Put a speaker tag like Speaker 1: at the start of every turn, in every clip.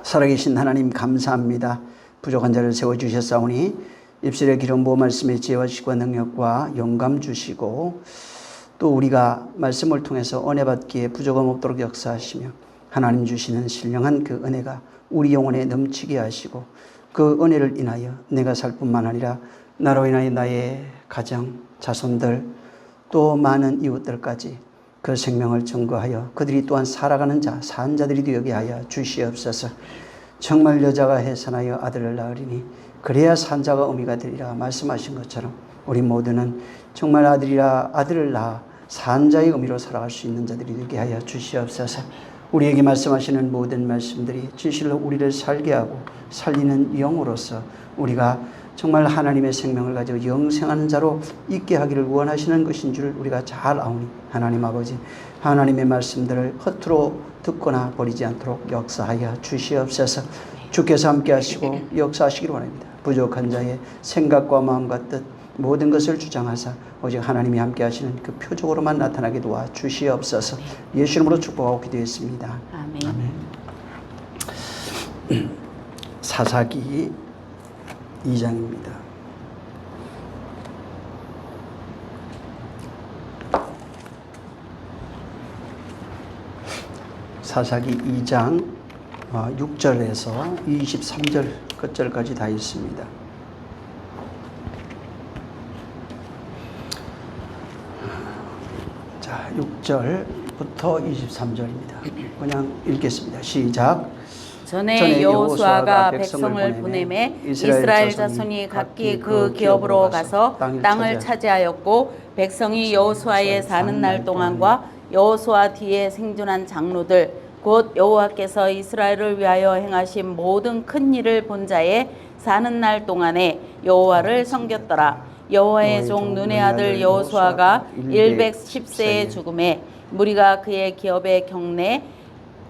Speaker 1: 살아계신 하나님 감사합니다. 부족한 자를 세워주셨사오니 입술의 기름 부어 말씀의 지혜와 지식과 능력과 영감 주시고 또 우리가 말씀을 통해서 은혜 받기에 부족함 없도록 역사하시며 하나님 주시는 신령한 그 은혜가 우리 영혼에 넘치게 하시고 그 은혜를 인하여 내가 살 뿐만 아니라 나로 인하여 나의 가정, 자손들 또 많은 이웃들까지 그 생명을 증거하여 그들이 또한 살아가는 자, 산 자들이 되게 하여 주시옵소서. 정말 여자가 해산하여 아들을 낳으리니 그래야 산 자가 의미가 되리라 말씀하신 것처럼 우리 모두는 정말 아들을 낳아 산 자의 의미로 살아갈 수 있는 자들이 되게 하여 주시옵소서. 우리에게 말씀하시는 모든 말씀들이 진실로 우리를 살게 하고 살리는 영으로서 우리가 정말 하나님의 생명을 가지고 영생하는 자로 있게 하기를 원하시는 것인 줄 우리가 잘 아오니 하나님 아버지, 하나님의 말씀들을 허투루 듣거나 버리지 않도록 역사하여 주시옵소서. 주께서 함께 하시고 역사하시기를 원합니다. 부족한 자의 생각과 마음과 뜻 모든 것을 주장하사 오직 하나님이 함께 하시는 그 표적으로만 나타나게 도와 주시옵소서. 예수 이름으로 축복하고 기도했습니다.
Speaker 2: 아멘.
Speaker 1: 아멘. 사사기 2장입니다. 사사기 2장 6절에서 23절 끝절까지 다 있습니다. 자, 6절부터 23절입니다. 그냥 읽겠습니다. 시작.
Speaker 2: 전에 여호수아가 백성을 보내매 이스라엘 자손이 각기 그 기업으로 가서 땅을 차지하였고 백성이 여호수아의 사는 날 동안과 여호수아 뒤에 생존한 장로들 곧 여호와께서 이스라엘을 위하여 행하신 모든 큰 일을 본 자의 사는 날 동안에 여호와를 섬겼더라. 여호와의 종 눈의 아들 여호수아가 110세에 죽음에 무리가 그의 기업의 경내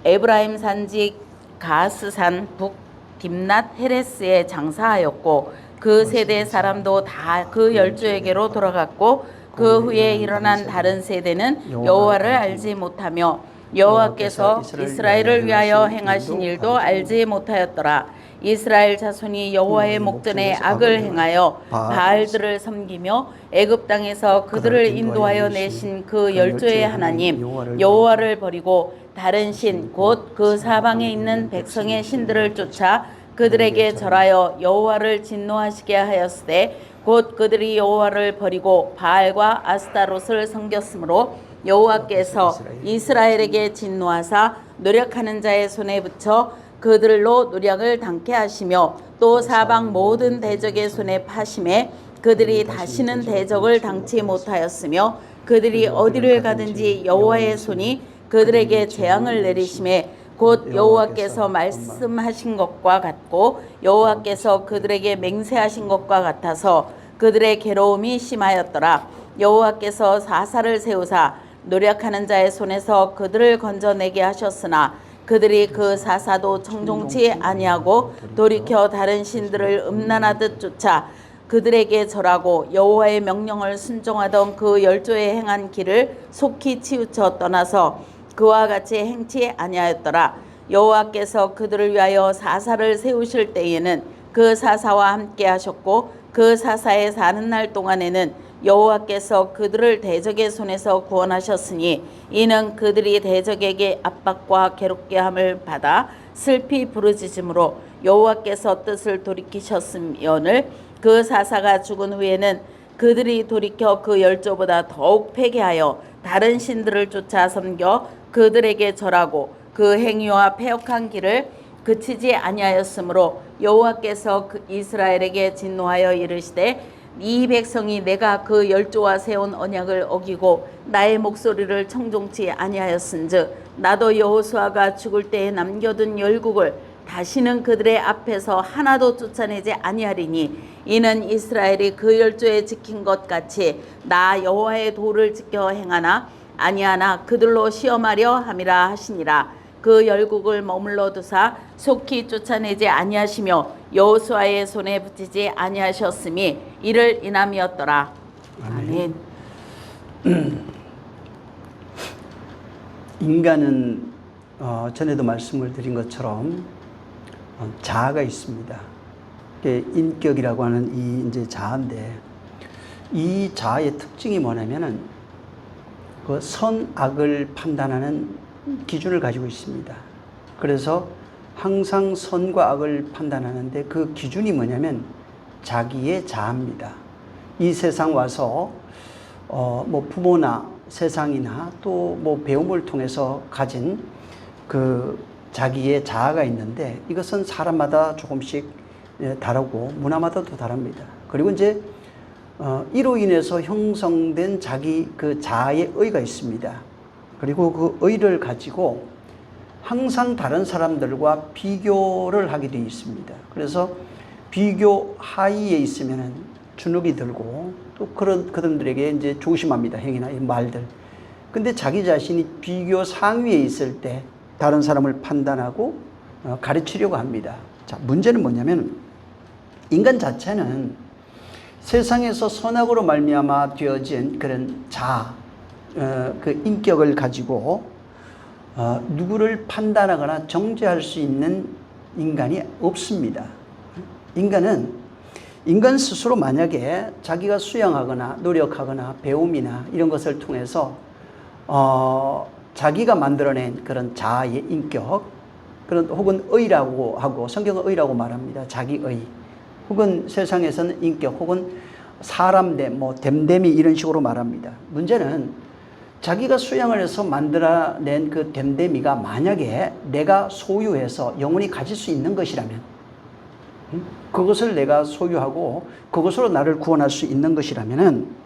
Speaker 2: 에브라임 산지 가스산 북 딥낫 헤레스에 장사하였고 그 세대 사람도 다 그 열조에게로 돌아갔고 그 후에 일어난 다른 세대는 여호와를 알지 못하며 여호와께서 이스라엘을 위하여 행하신 일도 알지 못하였더라. 이스라엘 자손이 여호와의 목전에 악을 행하여 바알들을 섬기며 애굽 땅에서 그들을 인도하여 내신 그 열조의 하나님 여호와를 버리고 다른 신 곧 그 사방에 있는 백성의 신들을 쫓아 그들에게 절하여 여호와를 진노하시게 하였으되 곧 그들이 여호와를 버리고 바알과 아스타롯을 섬겼으므로 여호와께서 이스라엘에게 진노하사 노력하는 자의 손에 붙여 그들로 노력을 당케 하시며 또 사방 모든 대적의 손에 파심에 그들이 다시는 대적을 당치 못하였으며 그들이 어디를 가든지 여호와의 손이 그들에게 재앙을 내리심에 곧 여호와께서 말씀하신 것과 같고 여호와께서 그들에게 맹세하신 것과 같아서 그들의 괴로움이 심하였더라. 여호와께서 사사를 세우사 노력하는 자의 손에서 그들을 건져내게 하셨으나 그들이 그 사사도 청종치 아니하고 돌이켜 다른 신들을 음란하듯 쫓아 그들에게 절하고 여호와의 명령을 순종하던 그 열조에 행한 길을 속히 치우쳐 떠나서 그와 같이 행치 아니하였더라. 여호와께서 그들을 위하여 사사를 세우실 때에는 그 사사와 함께 하셨고 그 사사의 사는 날 동안에는 여호와께서 그들을 대적의 손에서 구원하셨으니 이는 그들이 대적에게 압박과 괴롭게 함을 받아 슬피 부르짖음으로 여호와께서 뜻을 돌이키셨음이오늘 그 사사가 죽은 후에는 그들이 돌이켜 그 열조보다 더욱 패게하여 다른 신들을 쫓아 섬겨 그들에게 절하고 그 행위와 패역한 길을 그치지 아니하였으므로 여호와께서 이스라엘에게 진노하여 이르시되 이 백성이 내가 그 열조와 세운 언약을 어기고 나의 목소리를 청종치 아니하였은즉 나도 여호수아가 죽을 때에 남겨둔 열국을 다시는 그들의 앞에서 하나도 쫓아내지 아니하리니 이는 이스라엘이 그 열조에 지킨 것 같이 나 여호와의 도를 지켜 행하나 아니하나 그들로 시험하려 함이라 하시니라. 그 열국을 머물러 두사 속히 쫓아내지 아니하시며 여호수아의 손에 붙이지 아니하셨음이 이를 인함이었더라. 아멘.
Speaker 1: 인간은 전에도 말씀을 드린 것처럼 자아가 있습니다. 인격이라고 하는 이 이제 자아인데, 이 자아의 특징이 뭐냐면은 그 선악을 판단하는 기준을 가지고 있습니다. 그래서 항상 선과 악을 판단하는데 그 기준이 뭐냐면 자기의 자아입니다. 이 세상 와서 뭐 부모나 세상이나 또 뭐 배움을 통해서 가진 그 자기의 자아가 있는데, 이것은 사람마다 조금씩 다르고 문화마다도 다릅니다. 그리고 이제 이로 인해서 형성된 자기 그 자아의 의가 있습니다. 그리고 그 의를 가지고 항상 다른 사람들과 비교를 하게 되어 있습니다. 그래서 비교 하위에 있으면은 주눅이 들고, 또 그들에게 이제 조심합니다. 행위나 이 말들. 근데 자기 자신이 비교 상위에 있을 때 다른 사람을 판단하고 가르치려고 합니다. 자, 문제는 뭐냐면 인간 자체는 세상에서 선악으로 말미암아 되어진 그런 자아, 그 인격을 가지고 누구를 판단하거나 정죄할 수 있는 인간이 없습니다. 인간 스스로 만약에 자기가 수양하거나 노력하거나 배움이나 이런 것을 통해서 자기가 만들어낸 그런 자아의 인격, 그런 혹은 의라고 하고, 성경은 의라고 말합니다. 자기의. 혹은 세상에서는 인격, 혹은 사람됨, 뭐 됨됨이 이런 식으로 말합니다. 문제는 자기가 수양을 해서 만들어낸 그 됨됨이가 만약에 내가 소유해서 영원히 가질 수 있는 것이라면, 그것을 내가 소유하고 그것으로 나를 구원할 수 있는 것이라면은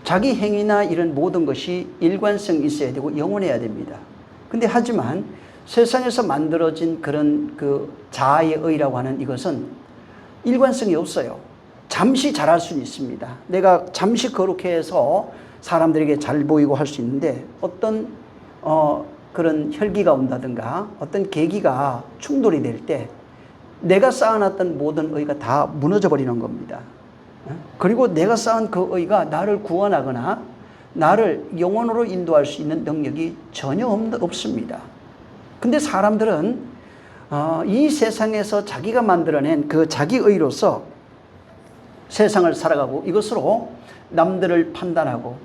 Speaker 1: 자기 행위나 이런 모든 것이 일관성이 있어야 되고 영원해야 됩니다. 근데 하지만 세상에서 만들어진 그런 그 자아의 의라고 하는 이것은 일관성이 없어요. 잠시 잘할 수는 있습니다. 내가 잠시 거룩해 해서 사람들에게 잘 보이고 할 수 있는데, 어떤 그런 혈기가 온다든가 어떤 계기가 충돌이 될 때 내가 쌓아놨던 모든 의가 다 무너져 버리는 겁니다. 그리고 내가 쌓은 그 의가 나를 구원하거나 나를 영원으로 인도할 수 있는 능력이 전혀 없습니다. 근데 사람들은 이 세상에서 자기가 만들어낸 그 자기의로서 세상을 살아가고, 이것으로 남들을 판단하고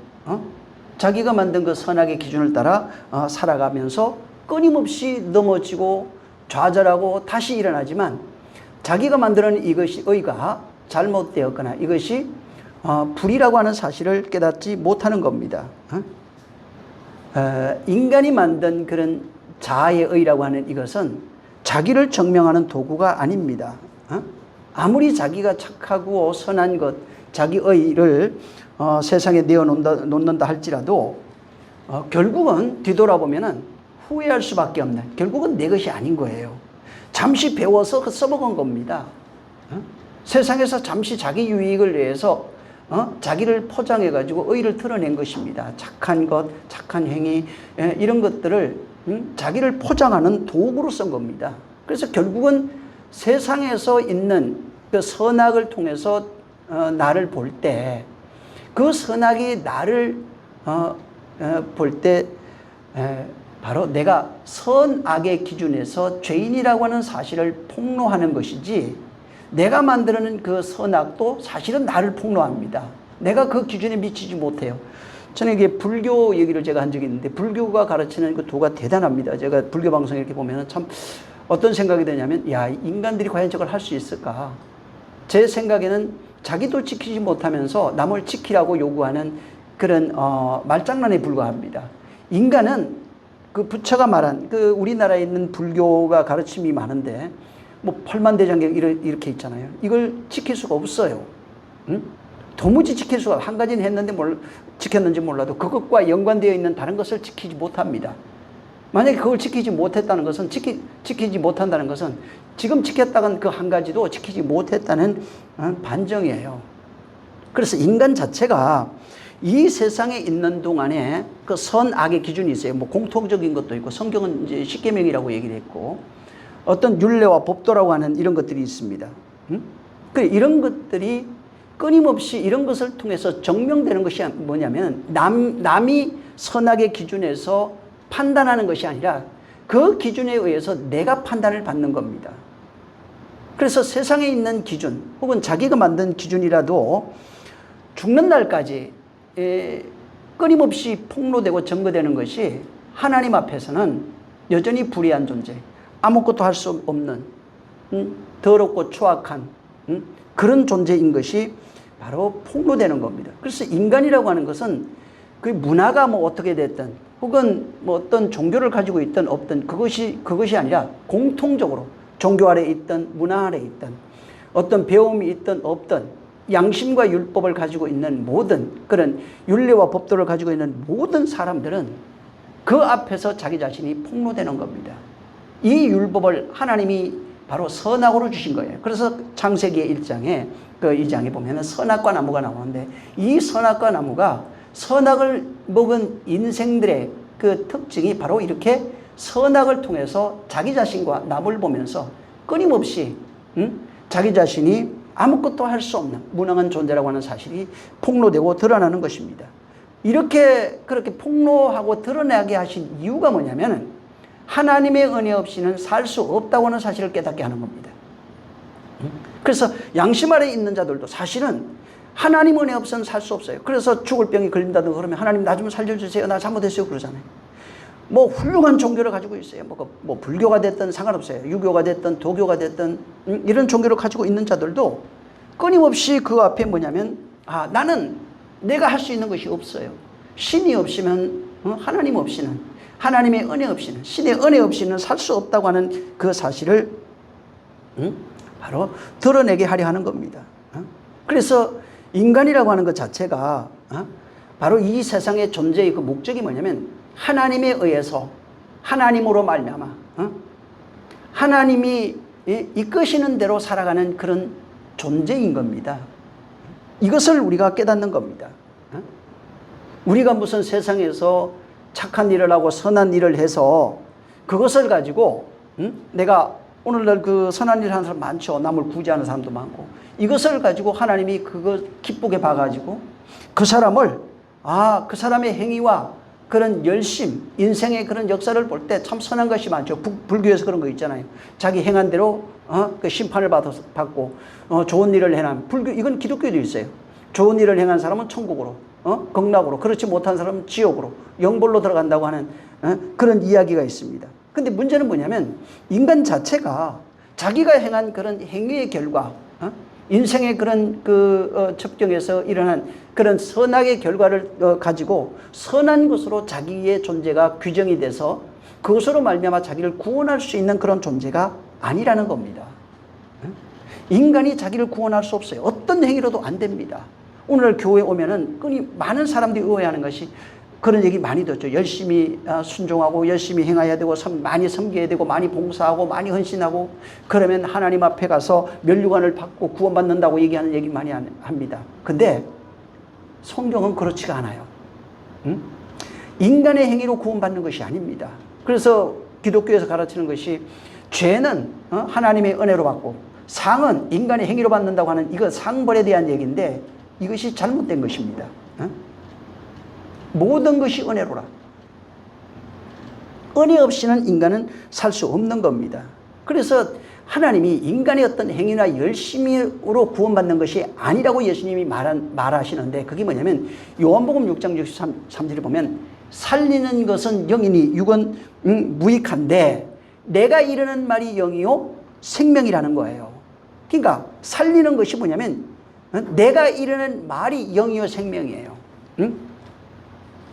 Speaker 1: 자기가 만든 그 선악의 기준을 따라 살아가면서 끊임없이 넘어지고 좌절하고 다시 일어나지만, 자기가 만들어낸 이것이 의가 잘못되었거나 이것이 불이라고 하는 사실을 깨닫지 못하는 겁니다. 인간이 만든 그런 자아의 의라고 하는 이것은 자기를 증명하는 도구가 아닙니다. 아무리 자기가 착하고 선한 것, 자기 의를 세상에 내어놓는다 할지라도 결국은 뒤돌아보면은 후회할 수밖에 없는, 결국은 내 것이 아닌 거예요. 잠시 배워서 써먹은 겁니다. 세상에서 잠시 자기 유익을 위해서 자기를 포장해가지고 의를 드러낸 것입니다. 착한 것, 착한 행위, 이런 것들을 자기를 포장하는 도구로 쓴 겁니다. 그래서 결국은 세상에서 있는 그 선악을 통해서 나를 볼 때, 그 선악이 나를 볼 때 바로 내가 선악의 기준에서 죄인이라고 하는 사실을 폭로하는 것이지, 내가 만들어낸 그 선악도 사실은 나를 폭로합니다. 내가 그 기준에 미치지 못해요. 저는 이게 불교 얘기를 제가 한 적이 있는데, 불교가 가르치는 그 도가 대단합니다. 제가 불교 방송 이렇게 보면 참 어떤 생각이 드냐면, 야, 인간들이 과연 저걸 할 수 있을까? 제 생각에는 자기도 지키지 못하면서 남을 지키라고 요구하는 그런 말장난에 불과합니다. 인간은 그 부처가 말한 그 우리나라에 있는 불교가 가르침이 많은데, 뭐 팔만대장경 이렇게 있잖아요. 이걸 지킬 수가 없어요. 도무지 지킬 수가, 한 가지는 했는데 지켰는지 몰라도 그것과 연관되어 있는 다른 것을 지키지 못합니다. 만약에 그걸 지키지 못했다는 것은, 지키지 못한다는 것은 지금 지켰다간 그 한 가지도 지키지 못했다는 반정이에요. 그래서 인간 자체가 이 세상에 있는 동안에 그 선악의 기준이 있어요. 뭐 공통적인 것도 있고, 성경은 이제 십계명이라고 얘기를 했고, 어떤 율례와 법도라고 하는 이런 것들이 있습니다. 이런 것들이 끊임없이 이런 것을 통해서 증명되는 것이 뭐냐면, 남이 선악의 기준에서 판단하는 것이 아니라 그 기준에 의해서 내가 판단을 받는 겁니다. 그래서 세상에 있는 기준 혹은 자기가 만든 기준이라도 죽는 날까지 끊임없이 폭로되고 증거되는 것이 하나님 앞에서는 여전히 불의한 존재, 아무것도 할 수 없는 더럽고 추악한 그런 존재인 것이 바로 폭로되는 겁니다. 그래서 인간이라고 하는 것은 그 문화가 뭐 어떻게 됐든 혹은 뭐 어떤 종교를 가지고 있든 없든 그것이 아니라 공통적으로 종교 아래 있든 문화 아래 있든 어떤 배움이 있든 없든 양심과 율법을 가지고 있는 모든 그런 윤리와 법도를 가지고 있는 모든 사람들은 그 앞에서 자기 자신이 폭로되는 겁니다. 이 율법을 하나님이 바로 선악으로 주신 거예요. 그래서 창세기 1장에 그 2장에 보면 선악과 나무가 나오는데 이 선악과 나무가 선악을 먹은 인생들의 그 특징이 바로 이렇게 선악을 통해서 자기 자신과 남을 보면서 끊임없이 자기 자신이 아무것도 할 수 없는 무능한 존재라고 하는 사실이 폭로되고 드러나는 것입니다. 그렇게 폭로하고 드러나게 하신 이유가 뭐냐면 하나님의 은혜 없이는 살 수 없다고 하는 사실을 깨닫게 하는 겁니다. 그래서 양심 아래 있는 자들도 사실은 하나님 은혜 없이는 살 수 없어요. 그래서 죽을 병이 걸린다든가 그러면 하나님 나 좀 살려주세요. 나 잘못했어요. 그러잖아요. 뭐 훌륭한 종교를 가지고 있어요. 뭐 불교가 됐든 상관없어요. 유교가 됐든 도교가 됐든 이런 종교를 가지고 있는 자들도 끊임없이 그 앞에 뭐냐면 나는 내가 할 수 있는 것이 없어요. 신이 없이면 하나님 없이는 하나님의 은혜 없이는 신의 은혜 없이는 살 수 없다고 하는 그 사실을 바로 드러내게 하려 하는 겁니다. 그래서 인간이라고 하는 것 자체가 바로 이 세상의 존재의 그 목적이 뭐냐면 하나님에 의해서 하나님으로 말미암아 하나님이 이끄시는 대로 살아가는 그런 존재인 겁니다. 이것을 우리가 깨닫는 겁니다. 우리가 무슨 세상에서 착한 일을 하고 선한 일을 해서 그것을 가지고 내가 오늘날 그 선한 일 하는 사람 많죠. 남을 구제하는 사람도 많고 이것을 가지고 하나님이 그거 기쁘게 봐가지고 그 사람을 그 사람의 행위와 그런 열심, 인생의 그런 역사를 볼 때 참 선한 것이 많죠. 불교에서 그런 거 있잖아요. 자기 행한 대로 그 심판을 받고 좋은 일을 행한 불교 이건 기독교에도 있어요. 좋은 일을 행한 사람은 천국으로 극락으로 그렇지 못한 사람은 지옥으로 영벌로 들어간다고 하는 그런 이야기가 있습니다. 근데 문제는 뭐냐면 인간 자체가 자기가 행한 그런 행위의 결과 인생의 그런 첩경에서 일어난 그런 선악의 결과를 가지고 선한 것으로 자기의 존재가 규정이 돼서 그것으로 말미암아 자기를 구원할 수 있는 그런 존재가 아니라는 겁니다. 인간이 자기를 구원할 수 없어요. 어떤 행위로도 안 됩니다. 오늘 교회에 오면은 많은 사람들이 의아해하는 것이 그런 얘기 많이 듣죠. 열심히 순종하고 열심히 행해야 되고 많이 섬겨야 되고 많이 봉사하고 많이 헌신하고 그러면 하나님 앞에 가서 면류관을 받고 구원받는다고 얘기하는 얘기 많이 합니다. 근데 성경은 그렇지가 않아요. 인간의 행위로 구원받는 것이 아닙니다. 그래서 기독교에서 가르치는 것이 죄는 하나님의 은혜로 받고 상은 인간의 행위로 받는다고 하는 이거 상벌에 대한 얘기인데 이것이 잘못된 것입니다. 모든 것이 은혜로라. 은혜 없이는 인간은 살 수 없는 겁니다. 그래서 하나님이 인간의 어떤 행위나 열심으로 구원받는 것이 아니라고 예수님이 말하시는데 그게 뭐냐면 요한복음 6장 63절에 보면 살리는 것은 영이니 육은 무익한데 내가 이르는 말이 영이요 생명이라는 거예요. 그러니까 살리는 것이 뭐냐면 내가 이르는 말이 영이요 생명이에요.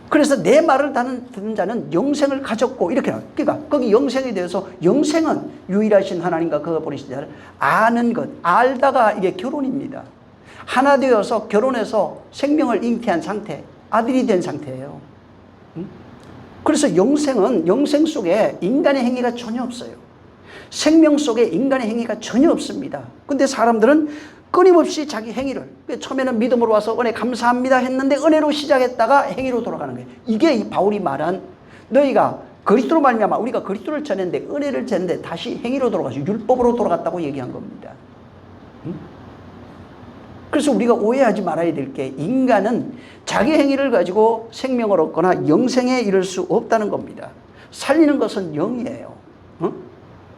Speaker 1: 그래서 내 말을 듣는 자는 영생을 가졌고 이렇게 나와요. 그러니까 거기 영생에 대해서 영생은 유일하신 하나님과 그가 보내신 자를 아는 것, 알다가 이게 결혼입니다. 하나 되어서 결혼해서 생명을 잉태한 상태, 아들이 된 상태예요. 그래서 영생 속에 인간의 행위가 전혀 없어요. 생명 속에 인간의 행위가 전혀 없습니다. 근데 사람들은 끊임없이 자기 행위를 처음에는 믿음으로 와서 은혜 감사합니다 했는데 은혜로 시작했다가 행위로 돌아가는 거예요. 이게 바울이 말한 너희가 그리스도로 말미암아 우리가 그리스도를 전했는데 은혜를 전했는데 다시 행위로 돌아가서 율법으로 돌아갔다고 얘기한 겁니다. 그래서 우리가 오해하지 말아야 될 게 인간은 자기 행위를 가지고 생명을 얻거나 영생에 이를 수 없다는 겁니다. 살리는 것은 영이에요. 어?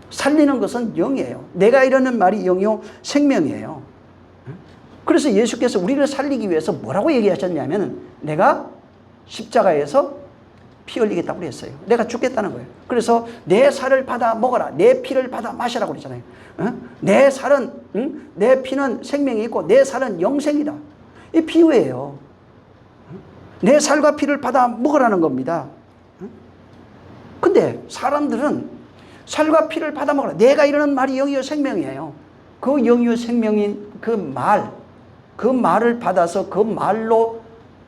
Speaker 1: 살리는 것은 영이에요. 내가 이러는 말이 영이요 생명이에요. 그래서 예수께서 우리를 살리기 위해서 뭐라고 얘기하셨냐면 내가 십자가에서 피 흘리겠다고 그랬어요. 내가 죽겠다는 거예요. 그래서 내 살을 받아 먹어라. 내 피를 받아 마시라고 그랬잖아요. 내 살은 내 피는 생명이 있고 내 살은 영생이다. 이 비유예요. 내 살과 피를 받아 먹으라는 겁니다. 근데 사람들은 살과 피를 받아 먹으라. 내가 이러는 말이 영이요 생명이에요. 그 영이요 생명인 그 말을 받아서 그 말로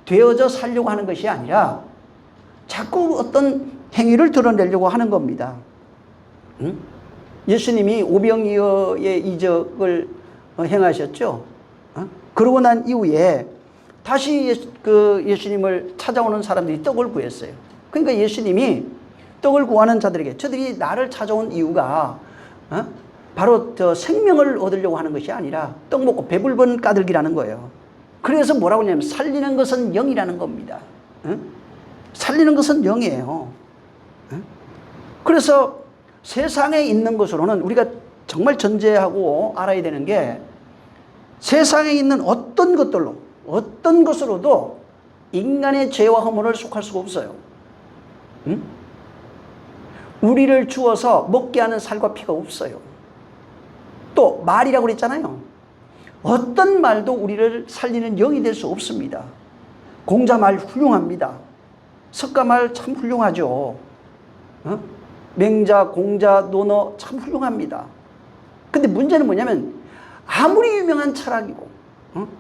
Speaker 1: 되어져 살려고 하는 것이 아니라 자꾸 어떤 행위를 드러내려고 하는 겁니다. 예수님이 오병이어의 이적을 행하셨죠. 그러고 난 이후에 다시 예수님을 찾아오는 사람들이 떡을 구했어요. 그러니까 예수님이 떡을 구하는 자들에게 저들이 나를 찾아온 이유가 바로 저 생명을 얻으려고 하는 것이 아니라 떡 먹고 배불번 까들기라는 거예요. 그래서 뭐라고 하냐면 살리는 것은 영이라는 겁니다. 살리는 것은 영이에요. 그래서 세상에 있는 것으로는 우리가 정말 전제하고 알아야 되는 게 세상에 있는 어떤 것으로도 인간의 죄와 허물을 속할 수가 없어요. 우리를 주어서 먹게 하는 살과 피가 없어요. 또 말이라고 그랬잖아요. 어떤 말도 우리를 살리는 영이 될 수 없습니다. 공자 말 훌륭합니다. 석가 말 참 훌륭하죠. 맹자, 공자, 논어 참 훌륭합니다. 근데 문제는 뭐냐면 아무리 유명한 철학이고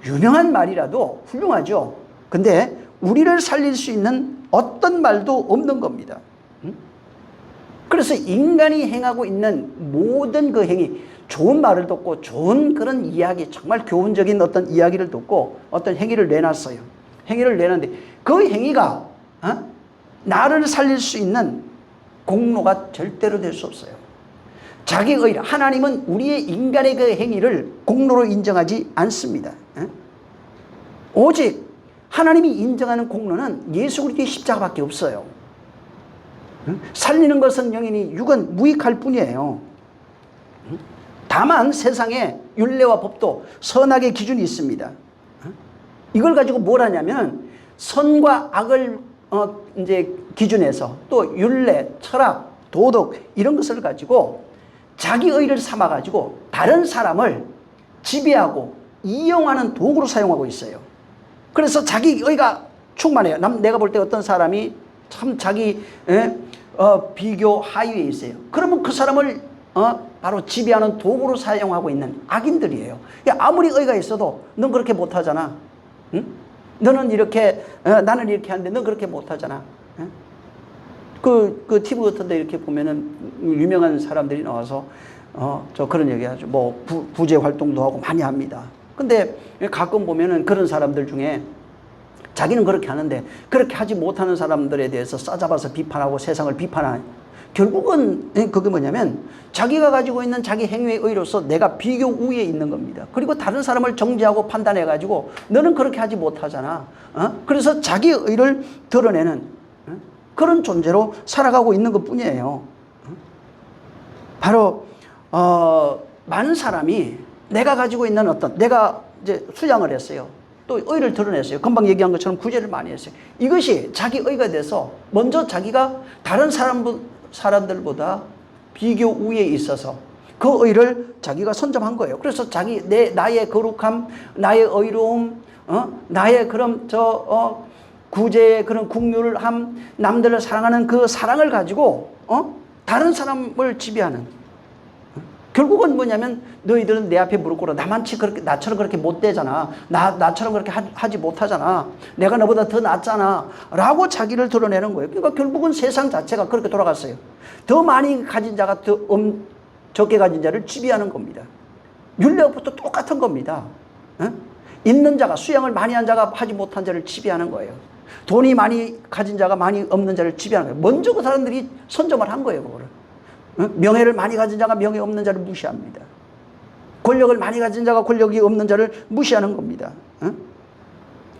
Speaker 1: 유명한 말이라도 훌륭하죠. 근데 우리를 살릴 수 있는 어떤 말도 없는 겁니다. 그래서 인간이 행하고 있는 모든 그 행위, 좋은 말을 듣고 좋은 그런 이야기, 정말 교훈적인 어떤 이야기를 듣고 어떤 행위를 내놨어요. 행위를 내놨는데 그 행위가 나를 살릴 수 있는 공로가 절대로 될 수 없어요. 자기 의라 하나님은 우리의 인간의 그 행위를 공로로 인정하지 않습니다. 오직 하나님이 인정하는 공로는 예수 그리스도의 십자가밖에 없어요. 살리는 것은 영이니 육은 무익할 뿐이에요. 다만 세상에 율례와 법도 선악의 기준이 있습니다. 이걸 가지고 뭘 하냐면 선과 악을 이제 기준에서 또 율례, 철학, 도덕 이런 것을 가지고 자기 의를 삼아 가지고 다른 사람을 지배하고 이용하는 도구로 사용하고 있어요. 그래서 자기 의가 충만해요. 내가 볼 때 어떤 사람이 참 자기 비교 하위에 있어요. 그러면 그 사람을 바로 지배하는 도구로 사용하고 있는 악인들이에요. 아무리 의가 있어도 넌 그렇게 못하잖아. 응? 너는 이렇게 나는 이렇게 하는데 넌 그렇게 못하잖아. 응? 그 TV 같은 데 이렇게 보면은 유명한 사람들이 나와서 저 그런 얘기하죠. 뭐 부재 활동도 하고 많이 합니다. 근데 가끔 보면은 그런 사람들 중에 자기는 그렇게 하는데 그렇게 하지 못하는 사람들에 대해서 싸잡아서 비판하고 세상을 비판하는, 결국은 그게 뭐냐면 자기가 가지고 있는 자기 행위의 의로서 내가 비교 우위에 있는 겁니다. 그리고 다른 사람을 정죄하고 판단해 가지고 너는 그렇게 하지 못하잖아. 그래서 자기 의를 드러내는 그런 존재로 살아가고 있는 것 뿐이에요. 바로 많은 사람이 내가 가지고 있는 내가 이제 수양을 했어요. 또 의를 드러냈어요. 금방 얘기한 것처럼 구제를 많이 했어요. 이것이 자기 의가 돼서 먼저 자기가 다른 사람들보다 비교 우위에 있어서 그 의를 자기가 선점한 거예요. 그래서 나의 거룩함, 나의 의로움, 나의 그런 구제의 그런 국률함, 남들을 사랑하는 그 사랑을 가지고 다른 사람을 지배하는. 결국은 뭐냐면 너희들은 내 앞에 무릎 꿇어. 나처럼 그렇게 못 되잖아. 나처럼 그렇게 하지 못하잖아. 내가 너보다 더 낫잖아. 라고 자기를 드러내는 거예요. 그러니까 결국은 세상 자체가 그렇게 돌아갔어요. 더 많이 가진 자가 적게 가진 자를 지배하는 겁니다. 율례법도 똑같은 겁니다. 있는 자가, 수양을 많이 한 자가 하지 못한 자를 지배하는 거예요. 돈이 많이 가진 자가 많이 없는 자를 지배하는 거예요. 먼저 그 사람들이 선점을 한 거예요, 그거를. 명예를 많이 가진 자가 명예 없는 자를 무시합니다. 권력을 많이 가진 자가 권력이 없는 자를 무시하는 겁니다.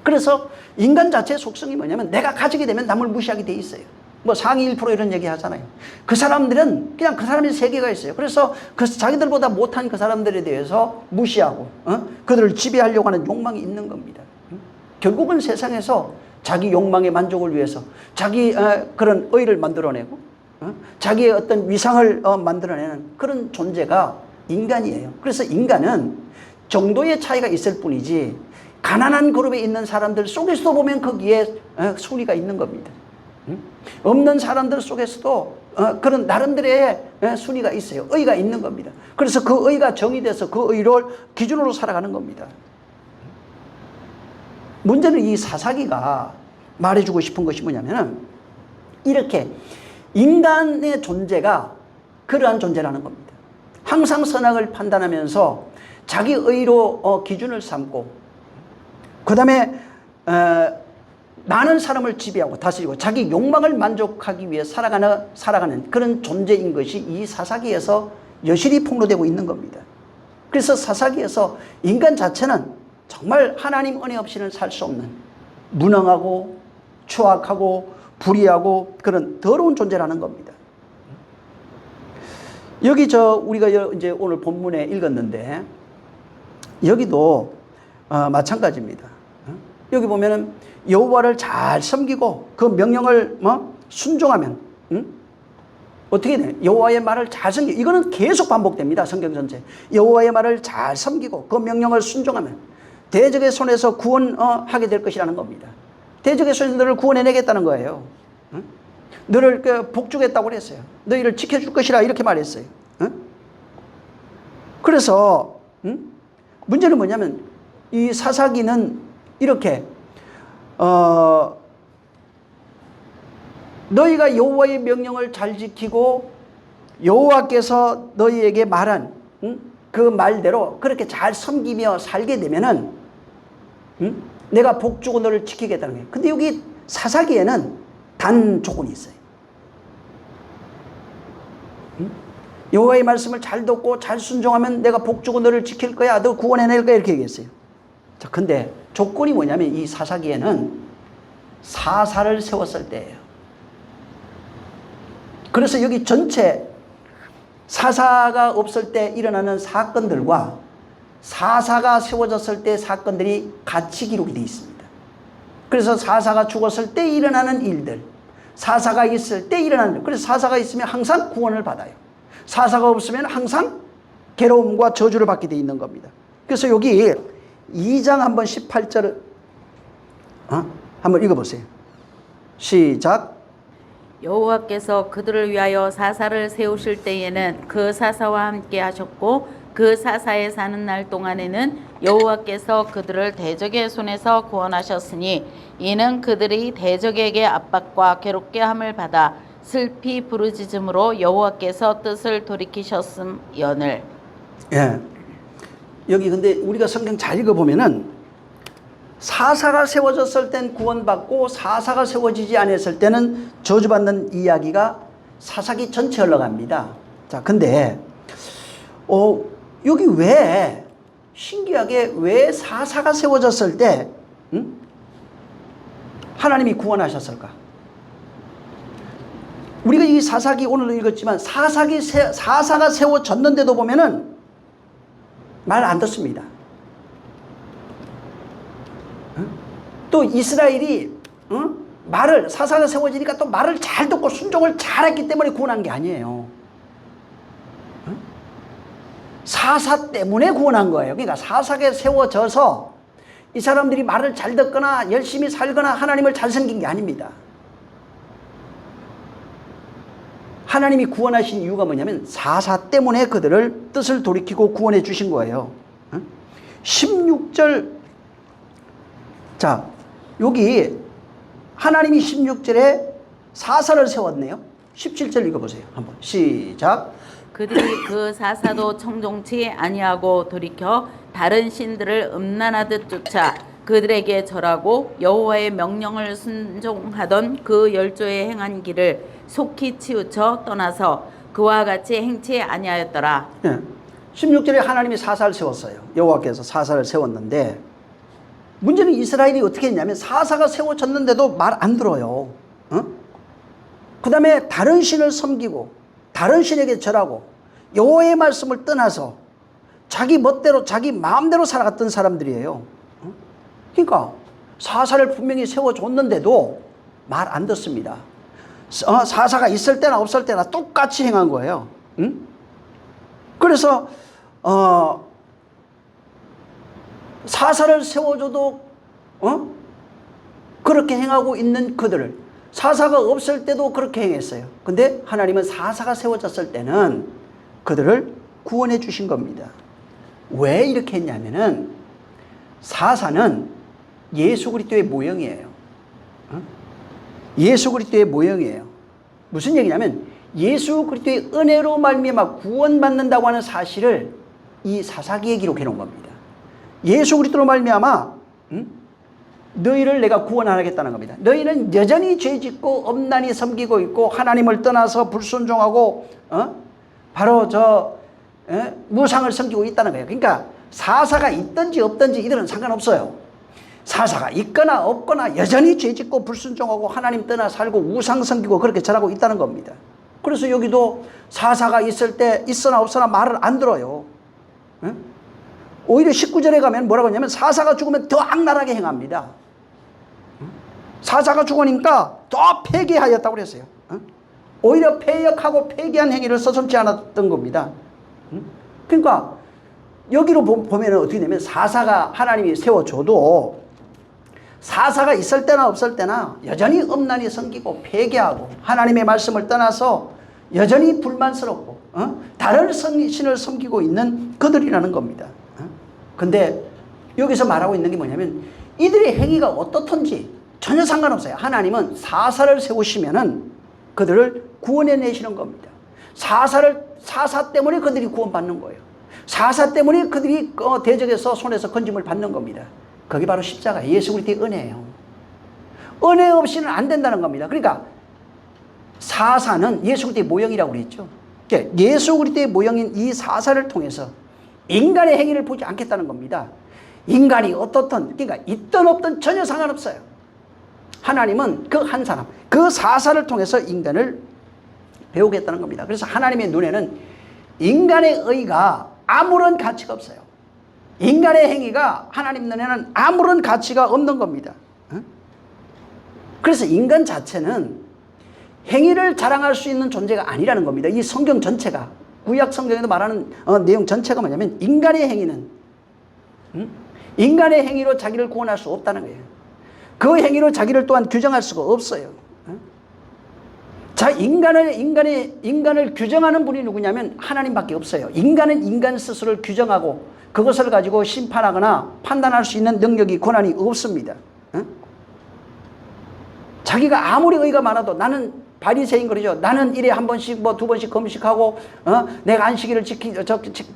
Speaker 1: 그래서 인간 자체의 속성이 뭐냐면 내가 가지게 되면 남을 무시하게 돼 있어요. 뭐 상위 1% 이런 얘기 하잖아요. 그 사람들은 그냥 그 사람의 세계가 있어요. 그래서 그 자기들보다 못한 그 사람들에 대해서 무시하고 그들을 지배하려고 하는 욕망이 있는 겁니다. 결국은 세상에서 자기 욕망의 만족을 위해서 자기 그런 의를 만들어내고 자기의 어떤 위상을 만들어내는 그런 존재가 인간이에요. 그래서 인간은 정도의 차이가 있을 뿐이지 가난한 그룹에 있는 사람들 속에서도 보면 거기에 순위가 있는 겁니다. 없는 사람들 속에서도 그런 나름대로의 순위가 있어요. 의가 있는 겁니다. 그래서 그 의가 정의돼서 그 의를 기준으로 살아가는 겁니다. 문제는 이 사사기가 말해주고 싶은 것이 뭐냐면 이렇게 인간의 존재가 그러한 존재라는 겁니다. 항상 선악을 판단하면서 자기 의로 기준을 삼고 그 다음에 많은 사람을 지배하고 다스리고 자기 욕망을 만족하기 위해 살아가는 그런 존재인 것이 이 사사기에서 여실히 폭로되고 있는 겁니다. 그래서 사사기에서 인간 자체는 정말 하나님 은혜 없이는 살 수 없는 무능하고 추악하고 불의하고 그런 더러운 존재라는 겁니다. 여기 우리가 이제 오늘 본문에 읽었는데 여기도 마찬가지입니다. 여기 보면은 여호와를 잘 섬기고 그 명령을 순종하면 어떻게 돼? 여호와의 말을 잘 섬기고 이거는 계속 반복됩니다. 성경 전체. 여호와의 말을 잘 섬기고 그 명령을 순종하면 대적의 손에서 구원하게 될 것이라는 겁니다. 대적의 손에서 너를 구원해내겠다는 거예요. 너를 복주겠다고 그랬어요. 너희를 지켜줄 것이라 이렇게 말했어요. 그래서 문제는 뭐냐면 이 사사기는 이렇게 너희가 여호와의 명령을 잘 지키고 여호와께서 너희에게 말한 그 말대로 그렇게 잘 섬기며 살게 되면은 내가 복주고 너를 지키겠다는 거예요. 근데 여기 사사기에는 단 조건이 있어요. 여호와의 말씀을 잘 듣고 잘 순종하면 내가 복주고 너를 지킬 거야. 너 구원해낼 거야. 이렇게 얘기했어요. 자, 근데 조건이 뭐냐면 이 사사기에는 사사를 세웠을 때예요. 그래서 여기 전체 사사가 없을 때 일어나는 사건들과 사사가 세워졌을 때 사건들이 같이 기록이 되어 있습니다. 그래서 사사가 죽었을 때 일어나는 일들, 사사가 있을 때 일어나는 일. 그래서 사사가 있으면 항상 구원을 받아요. 사사가 없으면 항상 괴로움과 저주를 받게 되어 있는 겁니다. 그래서 여기 2장 한번 18절을 한번 읽어보세요. 시작.
Speaker 2: 여호와께서 그들을 위하여 사사를 세우실 때에는 그 사사와 함께 하셨고 그 사사에 사는 날 동안에는 여호와께서 그들을 대적의 손에서 구원하셨으니 이는 그들이 대적에게 압박과 괴롭게 함을 받아 슬피 부르짖음으로 여호와께서 뜻을 돌이키셨음여늘.
Speaker 1: 예. 여기 근데 우리가 성경 잘 읽어보면은 사사가 세워졌을 땐 구원받고 사사가 세워지지 않았을 때는 저주받는 이야기가 사사기 전체 흘러갑니다. 자, 근데 여기 왜 신기하게 왜 사사가 세워졌을 때 하나님이 구원하셨을까? 우리가 이 사사기 오늘 읽었지만 사사가 세워졌는데도 보면은 말 안 듣습니다. 또 이스라엘이 사사가 세워지니까 또 말을 잘 듣고 순종을 잘했기 때문에 구원한 게 아니에요. 사사 때문에 구원한 거예요. 그러니까 사사가 세워져서 이 사람들이 말을 잘 듣거나 열심히 살거나 하나님을 잘 섬긴 게 아닙니다. 하나님이 구원하신 이유가 뭐냐면 사사 때문에 그들을 뜻을 돌이키고 구원해 주신 거예요. 16절. 자, 여기 하나님이 16절에 사사를 세웠네요. 17절 읽어보세요. 한번 시작.
Speaker 2: 그들이 그 사사도 청종치 아니하고 돌이켜 다른 신들을 음란하듯 쫓아 그들에게 절하고 여호와의 명령을 순종하던 그 열조의 행한 길을 속히 치우쳐 떠나서 그와 같이 행치 아니하였더라.
Speaker 1: 네. 16절에 하나님이 사사를 세웠어요. 여호와께서 사사를 세웠는데 문제는 이스라엘이 어떻게 했냐면 사사가 세워졌는데도 말 안 들어요. 그 다음에 다른 신을 섬기고 다른 신에게 절하고 여호와의 말씀을 떠나서 자기 멋대로 자기 마음대로 살아갔던 사람들이에요. 그러니까 사사를 분명히 세워줬는데도 말 안 듣습니다. 사사가 있을 때나 없을 때나 똑같이 행한 거예요. 그래서 사사를 세워줘도 그렇게 행하고 있는 그들을, 사사가 없을 때도 그렇게 행했어요. 근데 하나님은 사사가 세워졌을 때는 그들을 구원해 주신 겁니다. 왜 이렇게 했냐면은 사사는 예수 그리스도의 모형이에요. 예수 그리스도의 모형이에요. 무슨 얘기냐면 예수 그리스도의 은혜로 말미암아 구원받는다고 하는 사실을 이 사사기에 기록해 놓은 겁니다. 예수 그리스도로 말미암아 너희를 내가 구원하겠다는 겁니다. 너희는 여전히 죄짓고 엄란히 섬기고 있고 하나님을 떠나서 불순종하고 바로 무상을 섬기고 있다는 거예요. 그러니까 사사가 있든지 없든지 이들은 상관없어요. 사사가 있거나 없거나 여전히 죄짓고 불순종하고 하나님 떠나 살고 우상 섬기고 그렇게 잘하고 있다는 겁니다. 그래서 여기도 사사가 있을 때 있으나 없으나 말을 안 들어요. 오히려 19절에 가면 뭐라고 하냐면 사사가 죽으면 더 악랄하게 행합니다. 사사가 죽으니까 더 폐기하였다고 그랬어요. 오히려 폐역하고 폐기한 행위를 서슴지 않았던 겁니다. 그러니까 여기로 보면 어떻게 되면 사사가 하나님이 세워줘도 사사가 있을 때나 없을 때나 여전히 엄란히 섬기고 폐기하고 하나님의 말씀을 떠나서 여전히 불만스럽고 다른 신을 섬기고 있는 그들이라는 겁니다. 근데 여기서 말하고 있는 게 뭐냐면 이들의 행위가 어떻든지 전혀 상관없어요. 하나님은 사사를 세우시면은 그들을 구원해 내시는 겁니다. 사사 때문에 그들이 구원받는 거예요. 사사 때문에 그들이 대적에서 손에서 건짐을 받는 겁니다. 그게 바로 십자가 예수 그리스도의 은혜예요. 은혜 없이는 안 된다는 겁니다. 그러니까 사사는 예수 그리스도의 모형이라고 그랬죠. 예수 그리스도의 모형인 이 사사를 통해서 인간의 행위를 보지 않겠다는 겁니다. 인간이 어떻든 그러니까 있든 없든 전혀 상관없어요. 하나님은 그 한 사람, 그 사사를 통해서 인간을 배우겠다는 겁니다. 그래서 하나님의 눈에는 인간의 의가 아무런 가치가 없어요. 인간의 행위가 하나님 눈에는 아무런 가치가 없는 겁니다. 그래서 인간 자체는 행위를 자랑할 수 있는 존재가 아니라는 겁니다. 이 성경 전체가, 구약 성경에도 말하는 내용 전체가 뭐냐면 인간의 행위는 인간의 행위로 자기를 구원할 수 없다는 거예요. 그 행위로 자기를 또한 규정할 수가 없어요. 자, 인간을 규정하는 분이 누구냐면 하나님밖에 없어요. 인간은 인간 스스로를 규정하고 그것을 가지고 심판하거나 판단할 수 있는 능력이 권한이 없습니다. 자기가 아무리 의가 많아도 나는 바리새인 그러죠. 나는 일에 한 번씩 뭐 두 번씩 금식하고 내가 안식일을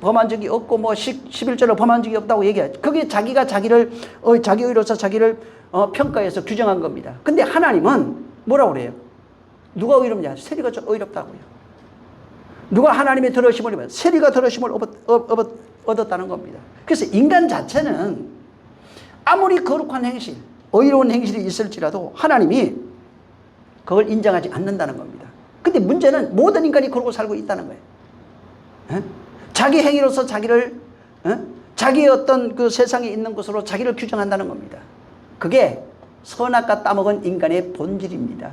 Speaker 1: 범한 적이 없고 뭐 11절을 범한 적이 없다고 얘기하죠. 그게 자기가 자기 의로서 자기를 평가해서 규정한 겁니다. 근데 하나님은 뭐라고 그래요? 누가 의롭냐? 세리가 의롭다고요. 누가 하나님의 들으심을 입었냐? 세리가 들으심을 얻었다는 겁니다. 그래서 인간 자체는 아무리 거룩한 행실, 의로운 행실이 있을지라도 하나님이 그걸 인정하지 않는다는 겁니다. 근데 문제는 모든 인간이 그러고 살고 있다는 거예요. 자기 행위로서 자기를 자기의 어떤 그 세상에 있는 것으로 자기를 규정한다는 겁니다. 그게 선악과 따먹은 인간의 본질입니다.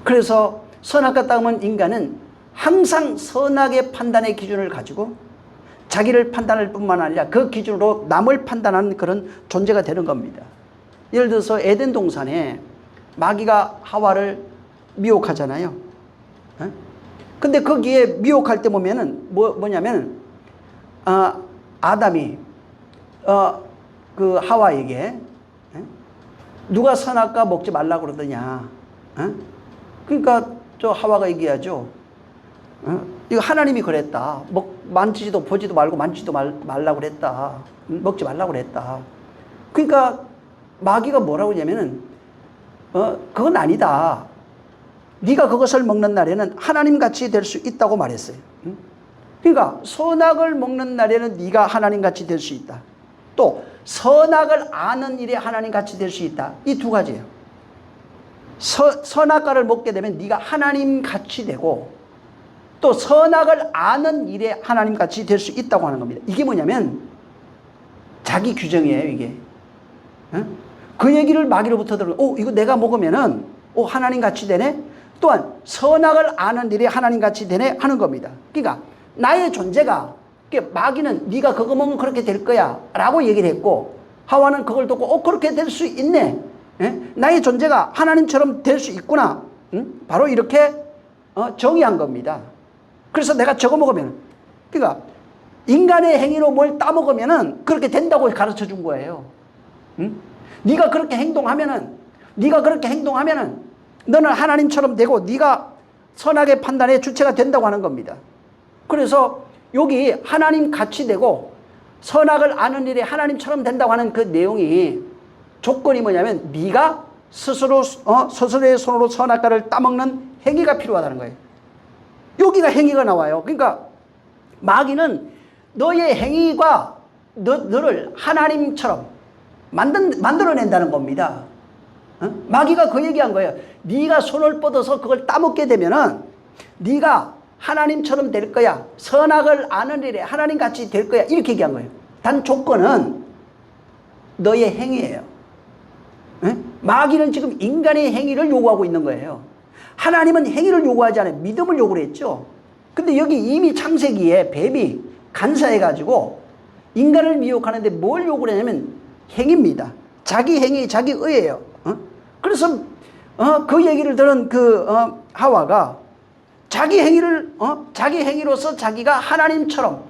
Speaker 1: 그래서 선악과 따먹은 인간은 항상 선악의 판단의 기준을 가지고 자기를 판단할 뿐만 아니라 그 기준으로 남을 판단하는 그런 존재가 되는 겁니다. 예를 들어서 에덴 동산에 마귀가 하와를 미혹하잖아요. 근데 거기에 미혹할 때 보면은 뭐냐면 아담이 그 하와에게 누가 선악과 먹지 말라고 그러더냐. 그러니까 저 하와가 얘기하죠. 이거 하나님이 그랬다. 만지지도 보지도 말고 만지지도 말라고 그랬다. 먹지 말라고 그랬다. 그러니까 마귀가 뭐라고 하냐면은 그건 아니다. 네가 그것을 먹는 날에는 하나님같이 될 수 있다고 말했어요. 그러니까 선악을 먹는 날에는 네가 하나님같이 될 수 있다. 또 선악을 아는 일에 하나님같이 될 수 있다. 이 두 가지예요. 선악과를 먹게 되면 네가 하나님 같이 되고 또 선악을 아는 일에 하나님 같이 될 수 있다고 하는 겁니다. 이게 뭐냐면 자기 규정이에요, 이게. 그 얘기를 마귀로부터 들으면 이거 내가 먹으면은 하나님 같이 되네. 또한 선악을 아는 일에 하나님 같이 되네 하는 겁니다. 그러니까 나의 존재가 마귀는 네가 그거 먹으면 그렇게 될 거야 라고 얘기를 했고 하와는 그걸 듣고 그렇게 될 수 있네. 나의 존재가 하나님처럼 될 수 있구나. 바로 이렇게 정의한 겁니다. 그래서 내가 저거 먹으면 그러니까 인간의 행위로 뭘 따먹으면은 그렇게 된다고 가르쳐 준 거예요. 네가 그렇게 행동하면은 너는 하나님처럼 되고 네가 선악의 판단의 주체가 된다고 하는 겁니다. 그래서 여기 하나님 같이 되고 선악을 아는 일에 하나님처럼 된다고 하는 그 내용이 조건이 뭐냐면 네가 스스로의 손으로 선악과를 따먹는 행위가 필요하다는 거예요. 여기가 행위가 나와요. 그러니까 마귀는 너의 행위가 너를 하나님처럼 만들어낸다는 겁니다. 마귀가 그 얘기한 거예요. 네가 손을 뻗어서 그걸 따먹게 되면은 네가 하나님처럼 될 거야. 선악을 아는 일에 하나님같이 될 거야. 이렇게 얘기한 거예요. 단 조건은 너의 행위예요. 마귀는 지금 인간의 행위를 요구하고 있는 거예요. 하나님은 행위를 요구하지 않아요. 믿음을 요구를 했죠. 근데 여기 이미 창세기에 뱀이 간사해가지고 인간을 미혹하는데 뭘 요구를 하냐면 행위입니다. 자기 행위, 자기 의예요. 그래서 그 얘기를 들은 하와가 자기 행위로서 자기가 하나님처럼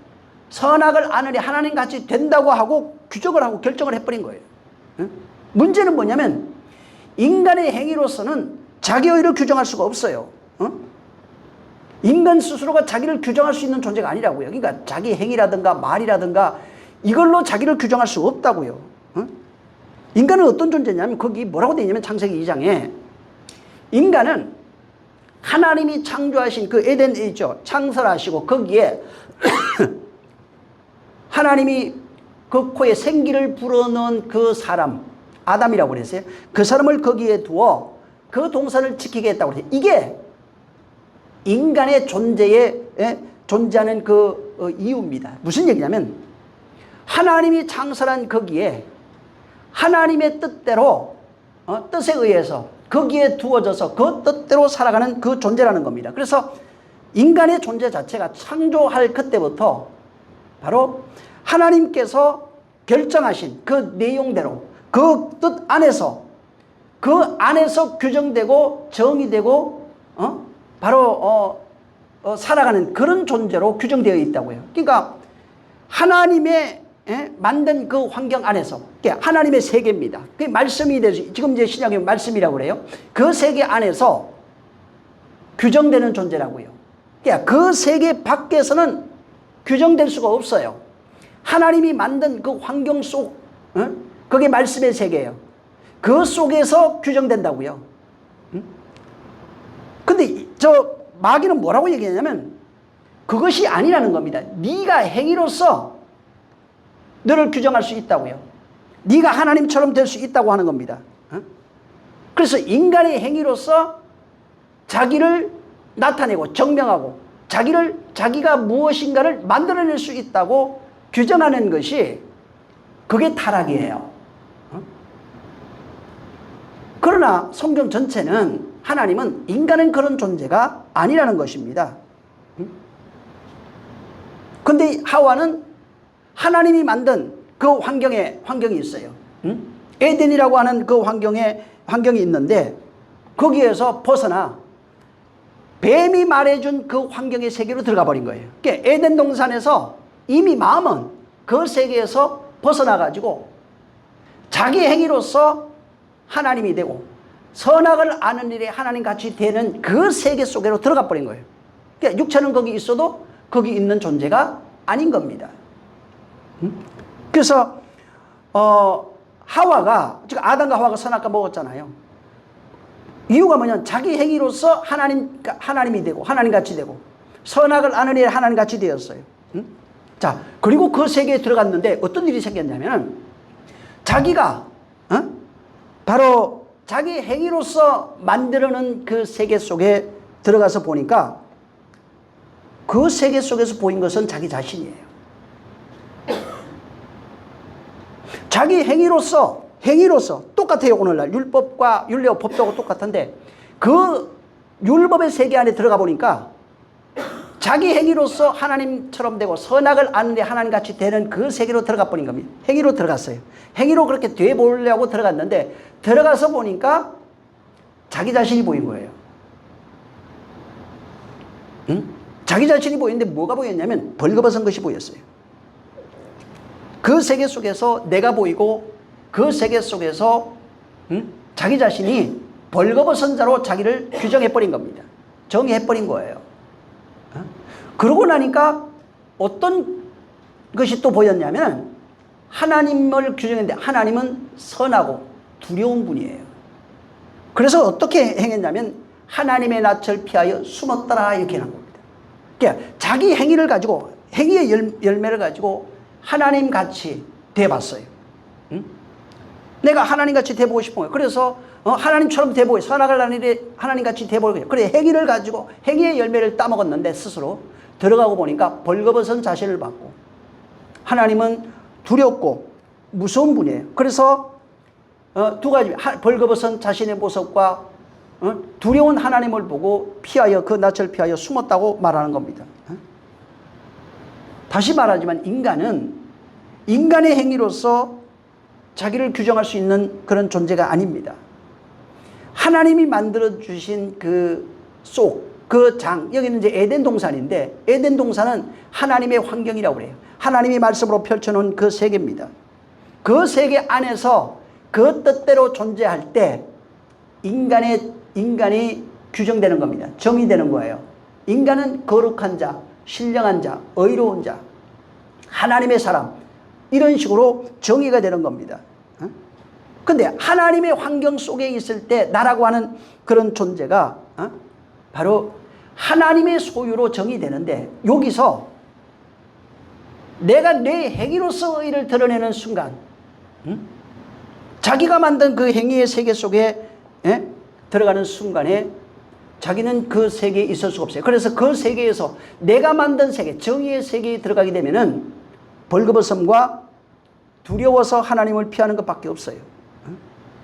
Speaker 1: 선악을 아느니 하나님같이 된다고 하고 규정을 하고 결정을 해버린 거예요. 문제는 뭐냐면 인간의 행위로서는 자기 의를 규정할 수가 없어요. 인간 스스로가 자기를 규정할 수 있는 존재가 아니라고요. 그러니까 자기 행위라든가 말이라든가 이걸로 자기를 규정할 수 없다고요. 인간은 어떤 존재냐면 거기 뭐라고 되어 있냐면 창세기 2장에 인간은 하나님이 창조하신 그 에덴에 있죠. 창설하시고 거기에 하나님이 그 코에 생기를 불어넣은 그 사람 아담이라고 그랬어요. 그 사람을 거기에 두어 그 동산을 지키게 했다고 그랬어요. 이게 인간의 존재하는 그 이유입니다. 무슨 얘기냐면 하나님이 창설한 거기에 하나님의 뜻대로 뜻에 의해서 거기에 두어져서 그 뜻대로 살아가는 그 존재라는 겁니다. 그래서 인간의 존재 자체가 창조할 그때부터 바로 하나님께서 결정하신 그 내용대로 그 뜻 안에서 규정되고 정의되고 바로 살아가는 그런 존재로 규정되어 있다고요. 그러니까 하나님의 만든 그 환경 안에서 하나님의 세계입니다. 그게 말씀이 되지. 지금 이제 신약의 말씀이라고 그래요. 그 세계 안에서 규정되는 존재라고요. 그러니까 그 세계 밖에서는 규정될 수가 없어요. 하나님이 만든 그 환경 속, 그게 말씀의 세계예요. 그 속에서 규정된다고요. 근데 저 마귀는 뭐라고 얘기하냐면 그것이 아니라는 겁니다. 네가 행위로서 너를 규정할 수 있다고요. 네가 하나님처럼 될 수 있다고 하는 겁니다. 그래서 인간의 행위로서 자기를 나타내고 증명하고 자기가 무엇인가를 만들어낼 수 있다고 규정하는 것이 그게 타락이에요. 그러나 성경 전체는 하나님은 인간은 그런 존재가 아니라는 것입니다. 그런데 하와는 하나님이 만든 그 환경이 있어요. 에덴이라고 하는 그 환경이 있는데 거기에서 벗어나 뱀이 말해준 그 환경의 세계로 들어가 버린 거예요. 그러니까 에덴 동산에서 이미 마음은 그 세계에서 벗어나가지고 자기 행위로서 하나님이 되고 선악을 아는 일에 하나님같이 되는 그 세계 속으로 들어가 버린 거예요. 그러니까 육체는 거기 있어도 거기 있는 존재가 아닌 겁니다. 그래서 지금 아담과 하와가 선악과 먹었잖아요. 이유가 뭐냐면 자기 행위로서 하나님이 되고 하나님같이 되고 선악을 아는 일에 하나님같이 되었어요. 자, 그리고 그 세계에 들어갔는데 어떤 일이 생겼냐면 자기가 바로 자기 행위로서 만들어낸 그 세계 속에 들어가서 보니까 그 세계 속에서 보인 것은 자기 자신이에요. 자기 행위로서 똑같아요. 오늘날 율법과 율례와 법도하고 똑같은데 그 율법의 세계 안에 들어가 보니까 자기 행위로서 하나님처럼 되고 선악을 아는데 하나님같이 되는 그 세계로 들어가 버린 겁니다. 행위로 들어갔어요. 행위로 그렇게 돼 보려고 들어갔는데 들어가서 보니까 자기 자신이 보인 거예요. 응? 자기 자신이 보이는데 뭐가 보였냐면 벌거벗은 것이 보였어요. 그 세계 속에서 내가 보이고 그 세계 속에서 자기 자신이 벌거벗은 자로 자기를 규정해버린 겁니다. 정의해버린 거예요. 그러고 나니까 어떤 것이 또 보였냐면 하나님을 규정했는데 하나님은 선하고 두려운 분이에요. 그래서 어떻게 행했냐면 하나님의 낯을 피하여 숨었더라 이렇게 한 겁니다. 그러니까 자기 행위를 가지고 행위의 열매를 가지고 하나님같이 돼봤어요. 내가 하나님같이 돼보고 싶은 거예요. 그래서 하나님처럼 돼보고 선악을 하는데 하나님같이 돼보고 싶어요. 그래 행위를 가지고 행위의 열매를 따먹었는데 스스로 들어가고 보니까 벌거벗은 자신을 봤고 하나님은 두렵고 무서운 분이에요. 그래서 두 가지 벌거벗은 자신의 모습과 두려운 하나님을 보고 피하여 그 낯을 피하여 숨었다고 말하는 겁니다. 다시 말하지만 인간은 인간의 행위로서 자기를 규정할 수 있는 그런 존재가 아닙니다. 하나님이 만들어주신 그 여기는 이제 에덴 동산인데 에덴 동산은 하나님의 환경이라고 그래요. 하나님이 말씀으로 펼쳐놓은 그 세계입니다. 그 세계 안에서 그 뜻대로 존재할 때 인간이 규정되는 겁니다. 정의되는 거예요. 인간은 거룩한 자, 신령한 자, 의로운 자, 하나님의 사람 이런 식으로 정의가 되는 겁니다. 근데 하나님의 환경 속에 있을 때 나라고 하는 그런 존재가 바로 하나님의 소유로 정의되는데 여기서 내가 내 행위로서 의를 드러내는 순간 자기가 만든 그 행위의 세계 속에 들어가는 순간에 자기는 그 세계에 있을 수가 없어요. 그래서 그 세계에서 내가 만든 세계, 정의의 세계에 들어가게 되면은 벌거벗음과 두려워서 하나님을 피하는 것밖에 없어요.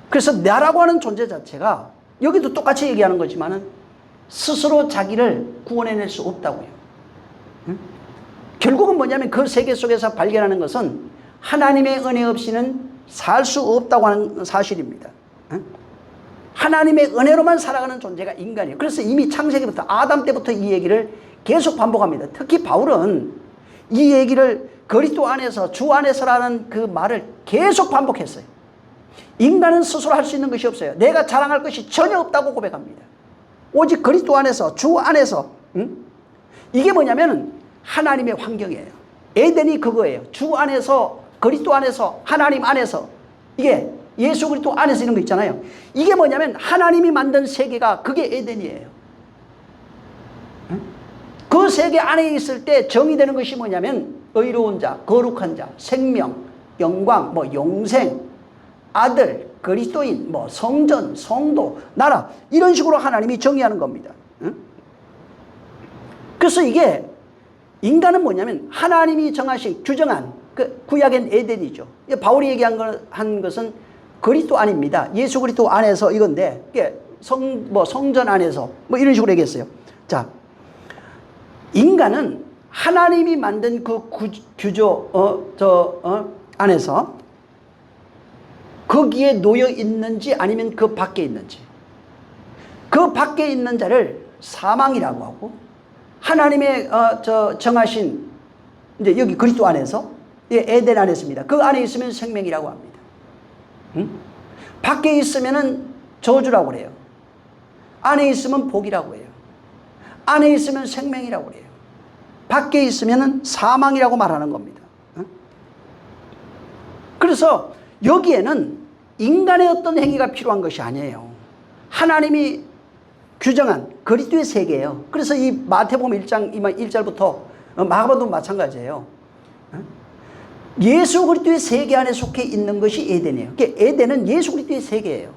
Speaker 1: 그래서 나라고 하는 존재 자체가 여기도 똑같이 얘기하는 거지만은 스스로 자기를 구원해낼 수 없다고요. 결국은 뭐냐면 그 세계 속에서 발견하는 것은 하나님의 은혜 없이는 살 수 없다고 하는 사실입니다. 하나님의 은혜로만 살아가는 존재가 인간이에요. 그래서 이미 창세기부터 아담 때부터 이 얘기를 계속 반복합니다. 특히 바울은 이 얘기를 그리스도 안에서 주 안에서라는 그 말을 계속 반복했어요. 인간은 스스로 할 수 있는 것이 없어요. 내가 자랑할 것이 전혀 없다고 고백합니다. 오직 그리스도 안에서 주 안에서 이게 뭐냐면 하나님의 환경이에요. 에덴이 그거예요. 주 안에서 그리스도 안에서 하나님 안에서 이게 예수 그리스도 안에서 이런 거 있잖아요. 이게 뭐냐면 하나님이 만든 세계가 그게 에덴이에요. 그 세계 안에 있을 때 정의되는 것이 뭐냐면 의로운 자, 거룩한 자, 생명, 영광, 영생, 아들, 그리스도인, 성전, 성도, 나라 이런 식으로 하나님이 정의하는 겁니다. 그래서 이게 인간은 뭐냐면 하나님이 정하신 규정한 그 구약의 에덴이죠. 바울이 얘기한 것은 그리스도 안입니다. 예수 그리스도 안에서 이건데 이게 성전 안에서 이런 식으로 얘기했어요. 자, 인간은 하나님이 만든 그 규조 안에서 거기에 놓여 있는지 아니면 그 밖에 있는지, 그 밖에 있는 자를 사망이라고 하고 하나님의 정하신 이제 여기 그리스도 안에서 에덴 안에 있습니다. 그 안에 있으면 생명이라고 합니다. 밖에 있으면은 저주라고 그래요. 안에 있으면 복이라고 해요. 안에 있으면 생명이라고 그래요. 밖에 있으면은 사망이라고 말하는 겁니다. 그래서 여기에는 인간의 어떤 행위가 필요한 것이 아니에요. 하나님이 규정한 그리스도의 세계예요. 그래서 이 마태복음 1장 1절부터 마가복음도 마찬가지예요. 예수 그리스도의 세계 안에 속해 있는 것이 에덴이에요. 그러니까 에덴은 예수 그리스도의 세계예요.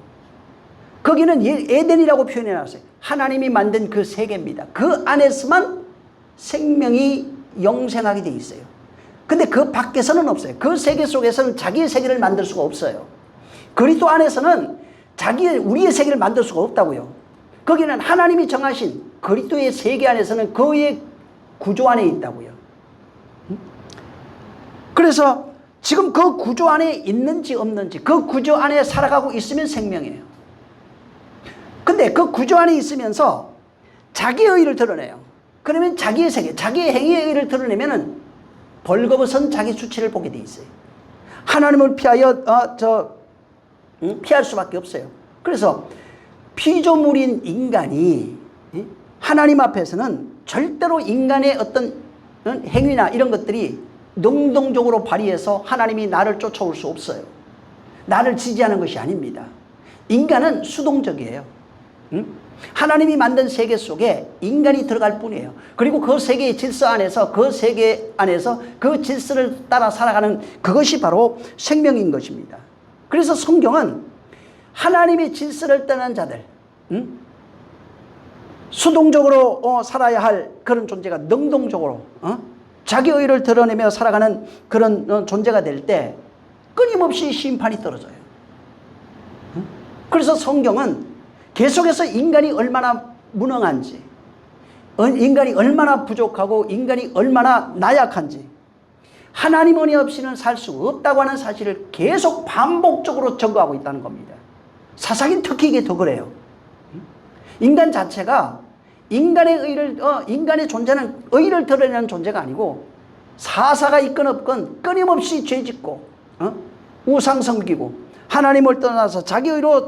Speaker 1: 거기는 에덴이라고 표현해 놨어요. 하나님이 만든 그 세계입니다. 그 안에서만 생명이 영생하게 돼 있어요. 근데 그 밖에서는 없어요. 그 세계 속에서는 자기의 세계를 만들 수가 없어요. 그리스도 안에서는 우리의 세계를 만들 수가 없다고요. 거기는 하나님이 정하신 그리스도의 세계 안에서는 그의 구조 안에 있다고요. 그래서 지금 그 구조 안에 있는지 없는지, 그 구조 안에 살아가고 있으면 생명이에요. 근데 그 구조 안에 있으면서 자기의 의를 드러내요. 그러면 자기의 세계, 자기의 행위의 의를 드러내면은 벌거벗은 자기 수치를 보게 돼 있어요. 하나님을 피하여 피할 수밖에 없어요. 그래서 피조물인 인간이 하나님 앞에서는 절대로 인간의 어떤 행위나 이런 것들이 능동적으로 발휘해서 하나님이 나를 쫓아올 수 없어요. 나를 지지하는 것이 아닙니다. 인간은 수동적이에요. 하나님이 만든 세계 속에 인간이 들어갈 뿐이에요. 그리고 그 세계의 질서 안에서, 그 세계 안에서 그 질서를 따라 살아가는 그것이 바로 생명인 것입니다. 그래서 성경은 하나님의 질서를 떠난 자들, 수동적으로 살아야 할 그런 존재가 능동적으로 자기 의를 드러내며 살아가는 그런 존재가 될 때 끊임없이 심판이 떨어져요. 그래서 성경은 계속해서 인간이 얼마나 무능한지, 인간이 얼마나 부족하고 인간이 얼마나 나약한지, 하나님 은혜 없이는 살 수 없다고 하는 사실을 계속 반복적으로 증거하고 있다는 겁니다. 사사기는 특히 이게 더 그래요. 인간 자체가 인간의 존재는 의를 드러내는 존재가 아니고 사사가 있건 없건 끊임없이 죄짓고 우상 섬기고 하나님을 떠나서 자기 의로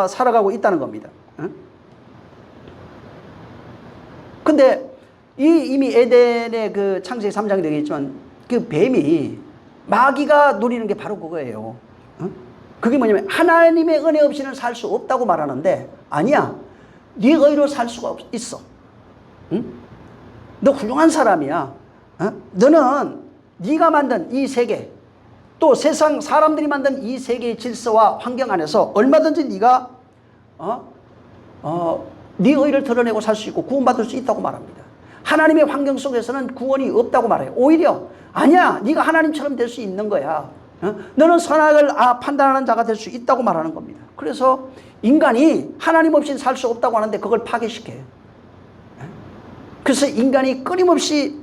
Speaker 1: 살아가고 있다는 겁니다. 근데 이미 에덴의 그 창세기 3장에 되겠지만 그 뱀이 마귀가 노리는 게 바로 그거예요. 그게 뭐냐면 하나님의 은혜 없이는 살 수 없다고 말하는데 아니야. 네 의로 살 수가 있어. 너 훌륭한 사람이야. 너는 네가 만든 이 세계 또 세상 사람들이 만든 이 세계의 질서와 환경 안에서 얼마든지 네가 네 의를 드러내고 살 수 있고 구원받을 수 있다고 말합니다. 하나님의 환경 속에서는 구원이 없다고 말해요. 오히려 아니야, 네가 하나님처럼 될 수 있는 거야. 너는 선악을 판단하는 자가 될 수 있다고 말하는 겁니다. 그래서 인간이 하나님 없이는 살 수 없다고 하는데 그걸 파괴시켜요. 그래서 인간이 끊임없이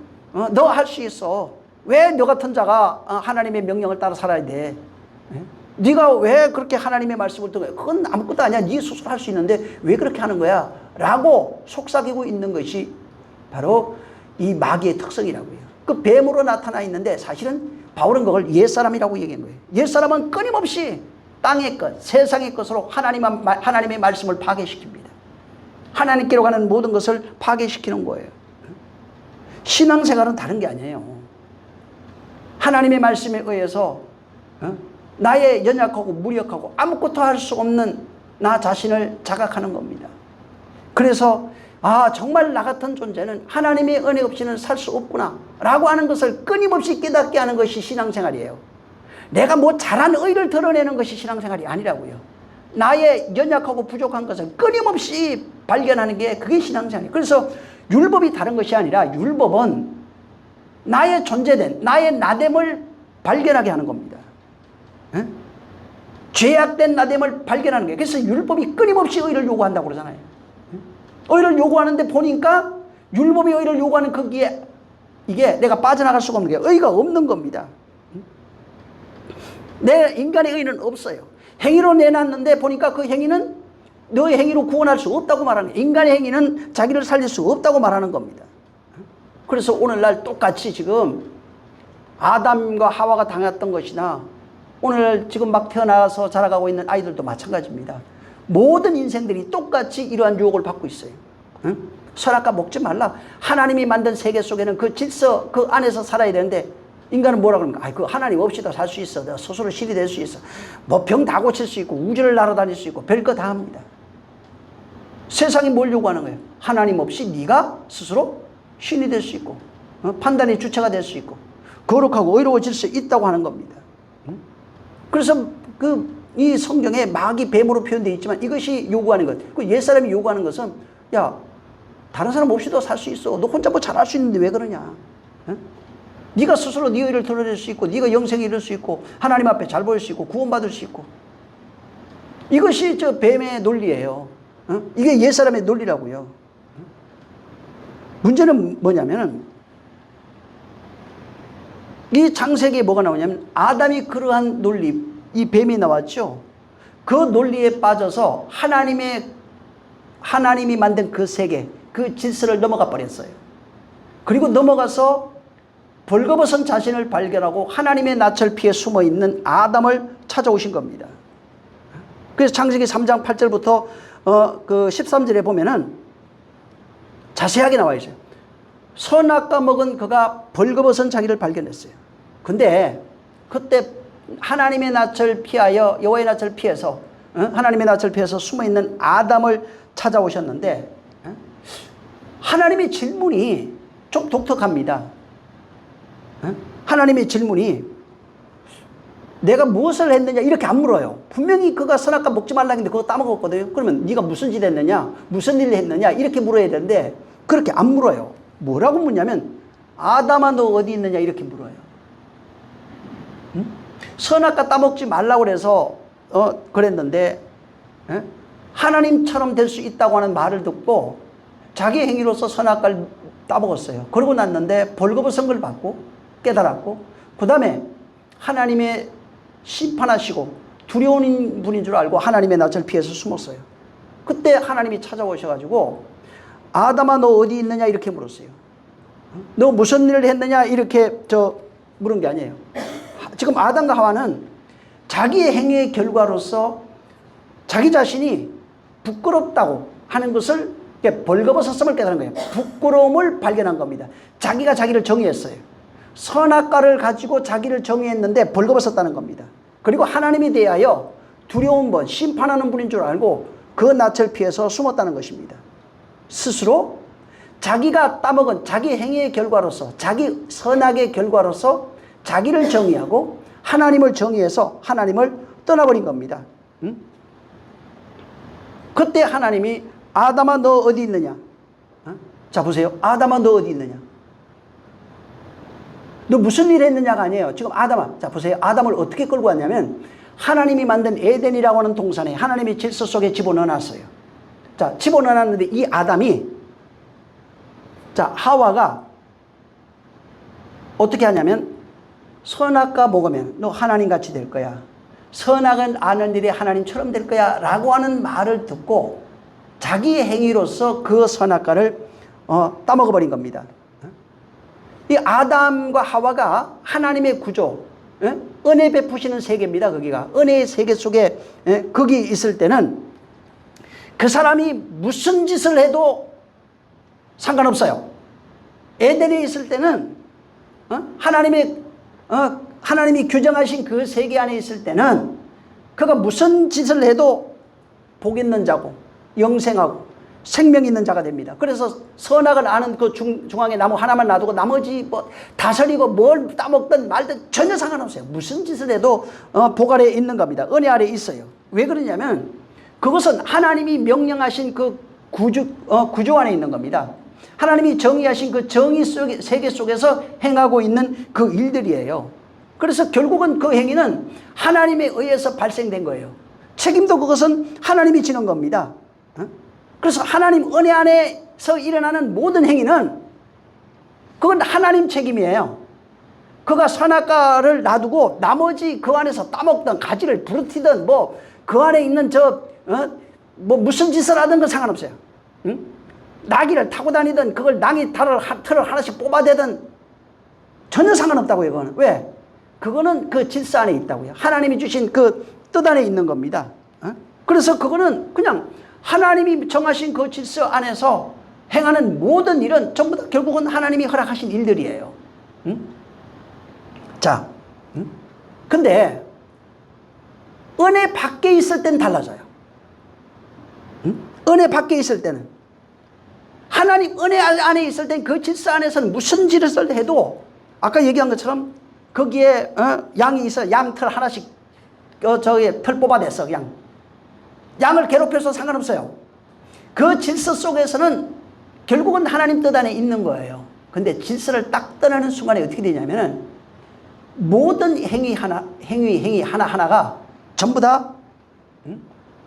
Speaker 1: 너 할 수 있어. 왜 너 같은 자가 하나님의 명령을 따라 살아야 돼? 네가 왜 그렇게 하나님의 말씀을 듣고 그건 아무것도 아니야. 네 스스로 할 수 있는데 왜 그렇게 하는 거야? 라고 속삭이고 있는 것이 바로 이 마귀의 특성이라고요. 그 뱀으로 나타나 있는데 사실은 바울은 그걸 옛사람이라고 얘기한 거예요. 옛사람은 끊임없이 땅의 것, 세상의 것으로 하나님의 말씀을 파괴시킵니다. 하나님께로 가는 모든 것을 파괴시키는 거예요. 신앙생활은 다른 게 아니에요. 하나님의 말씀에 의해서 나의 연약하고 무력하고 아무것도 할 수 없는 나 자신을 자각하는 겁니다. 그래서 정말 나 같은 존재는 하나님의 은혜 없이는 살 수 없구나 라고 하는 것을 끊임없이 깨닫게 하는 것이 신앙생활이에요. 내가 뭐 잘한 의를 드러내는 것이 신앙생활이 아니라고요. 나의 연약하고 부족한 것을 끊임없이 발견하는 게 그게 신앙생활이에요. 그래서 율법이 다른 것이 아니라 율법은 나의 존재된 나의 나됨을 발견하게 하는 겁니다. 죄악된 나됨을 발견하는 거예요. 그래서 율법이 끊임없이 의를 요구한다고 그러잖아요. 의를 요구하는데 보니까 율법이 의를 요구하는 거기에 이게 내가 빠져나갈 수가 없는 게 의가 없는 겁니다. 내 인간의 의는 없어요. 행위로 내놨는데 보니까 그 행위는 너의 행위로 구원할 수 없다고 말하는 거예요. 인간의 행위는 자기를 살릴 수 없다고 말하는 겁니다. 그래서 오늘날 똑같이 지금 아담과 하와가 당했던 것이나 오늘 지금 막 태어나서 자라가고 있는 아이들도 마찬가지입니다. 모든 인생들이 똑같이 이러한 유혹을 받고 있어요. 선악과 먹지 말라. 하나님이 만든 세계 속에는 그 질서 그 안에서 살아야 되는데 인간은 뭐라 그럽니까? 그 하나님 없이도 살 수 있어. 내가 스스로 신이 될 수 있어. 뭐 병 다 고칠 수 있고 우주를 날아다닐 수 있고 별거 다 합니다. 세상이 뭘 요구하는 거예요? 하나님 없이 네가 스스로 신이 될 수 있고 판단의 주체가 될 수 있고 거룩하고 의로워질 수 있다고 하는 겁니다. 그래서 그 이 성경에 마귀 뱀으로 표현되어 있지만 이것이 요구하는 것. 그 옛사람이 요구하는 것은 야, 다른 사람 없이도 살 수 있어. 너 혼자 뭐 잘할 수 있는데 왜 그러냐? 응? 네가 스스로 네 의를 드러낼 수 있고 네가 영생에 이를 수 있고 하나님 앞에 잘 보일 수 있고 구원받을 수 있고 이것이 저 뱀의 논리예요. 응? 이게 옛사람의 논리라고요. 응? 문제는 뭐냐면 이 창세기에 뭐가 나오냐면 아담이 그러한 논리, 이 뱀이 나왔죠. 그 논리에 빠져서 하나님이 만든 그 세계, 그 질서를 넘어가 버렸어요. 그리고 넘어가서 벌거벗은 자신을 발견하고 하나님의 낯을 피해 숨어있는 아담을 찾아오신 겁니다. 그래서 창세기 3장 8절부터 그 13절에 보면은 자세하게 나와 있어요. 선악과 먹은 그가 벌거벗은 자기를 발견했어요. 근데 그때 하나님의 낯을 피하여 여호와의 낯을 피해서 하나님의 낯을 피해서 숨어있는 아담을 찾아오셨는데 하나님의 질문이 좀 독특합니다. 하나님의 질문이 내가 무엇을 했느냐 이렇게 안 물어요. 분명히 그가 선악과 먹지 말라 했는데 그거 따먹었거든요. 그러면 네가 무슨 짓 했느냐 무슨 일을 했느냐 이렇게 물어야 되는데 그렇게 안 물어요. 뭐라고 묻냐면 아담아 너 어디 있느냐 이렇게 물어요. 선악과 따먹지 말라고 그래서 그랬는데 하나님처럼 될 수 있다고 하는 말을 듣고 자기 행위로서 선악과를 따먹었어요. 그러고 났는데 벌거벗은 걸 받고 깨달았고 그 다음에 하나님의 심판하시고 두려운 분인 줄 알고 하나님의 낯을 피해서 숨었어요. 그때 하나님이 찾아오셔가지고 아담아 너 어디 있느냐 이렇게 물었어요. 너 무슨 일을 했느냐 이렇게 물은 게 아니에요. 지금 아담과 하와는 자기의 행위의 결과로서 자기 자신이 부끄럽다고 하는 것을 벌거벗었음을 깨달은 거예요. 부끄러움을 발견한 겁니다. 자기가 자기를 정의했어요. 선악과를 가지고 자기를 정의했는데 벌거벗었다는 겁니다. 그리고 하나님에 대하여 두려운 분, 심판하는 분인 줄 알고 그 낯을 피해서 숨었다는 것입니다. 스스로 자기가 따먹은 자기 행위의 결과로서 자기 선악의 결과로서 자기를 정의하고 하나님을 정의해서 하나님을 떠나버린 겁니다. 그때 하나님이 아담아 너 어디 있느냐? 자 보세요. 아담아 너 어디 있느냐? 너 무슨 일 했느냐가 아니에요. 지금 아담아 자 보세요. 아담을 어떻게 끌고 왔냐면 하나님이 만든 에덴이라고 하는 동산에 하나님의 질서 속에 집어넣어놨어요. 자 집어넣어놨는데 이 아담이 자 하와가 어떻게 하냐면 선악과 먹으면 너 하나님같이 될 거야. 선악은 아는 일이 하나님처럼 될 거야 라고 하는 말을 듣고 자기의 행위로서 그 선악과를 따먹어버린 겁니다. 이 아담과 하와가 하나님의 구조, 은혜 베푸시는 세계입니다. 거기가 은혜의 세계 속에 거기 있을 때는 그 사람이 무슨 짓을 해도 상관없어요. 에덴에 있을 때는 하나님이 규정하신 그 세계 안에 있을 때는 그가 무슨 짓을 해도 복 있는 자고 영생하고 생명 있는 자가 됩니다. 그래서 선악을 아는 그 중앙에 나무 하나만 놔두고 나머지 뭐 다스리고 뭘 따먹든 말든 전혀 상관없어요. 무슨 짓을 해도 복 아래에 있는 겁니다. 은혜 아래에 있어요. 왜 그러냐면 그것은 하나님이 명령하신 그 구조 안에 있는 겁니다. 하나님이 정의하신 그 정의 속의 세계 속에서 행하고 있는 그 일들이에요. 그래서 결국은 그 행위는 하나님에 의해서 발생된 거예요. 책임도 그것은 하나님이 지는 겁니다. 그래서 하나님 은혜 안에서 일어나는 모든 행위는 그건 하나님 책임이에요. 그가 선악과를 놔두고 나머지 그 안에서 따먹든 가지를 부르티든 뭐 그 안에 있는 뭐 무슨 짓을 하든 건 상관없어요. 나귀를 타고 다니든 그걸 나귀 틀을 하나씩 뽑아대든 전혀 상관없다고요. 그거는 왜? 그거는 그 질서 안에 있다고요. 하나님이 주신 그 뜻 안에 있는 겁니다. 그래서 그거는 그냥 하나님이 정하신 그 질서 안에서 행하는 모든 일은 전부 다 결국은 하나님이 허락하신 일들이에요. 자, 근데 은혜 밖에 있을 때는 달라져요. 은혜 밖에 있을 때는 하나님 은혜 안에 있을 땐 그 질서 안에서는 무슨 짓을 해도 아까 얘기한 것처럼 거기에 양이 있어 양털 하나씩 저기 털 뽑아냈어. 그냥 양을 괴롭혀서 상관없어요. 그 질서 속에서는 결국은 하나님 뜻 안에 있는 거예요. 근데 질서를 딱 떠나는 순간에 어떻게 되냐면은 모든 행위 하나하나가 전부 다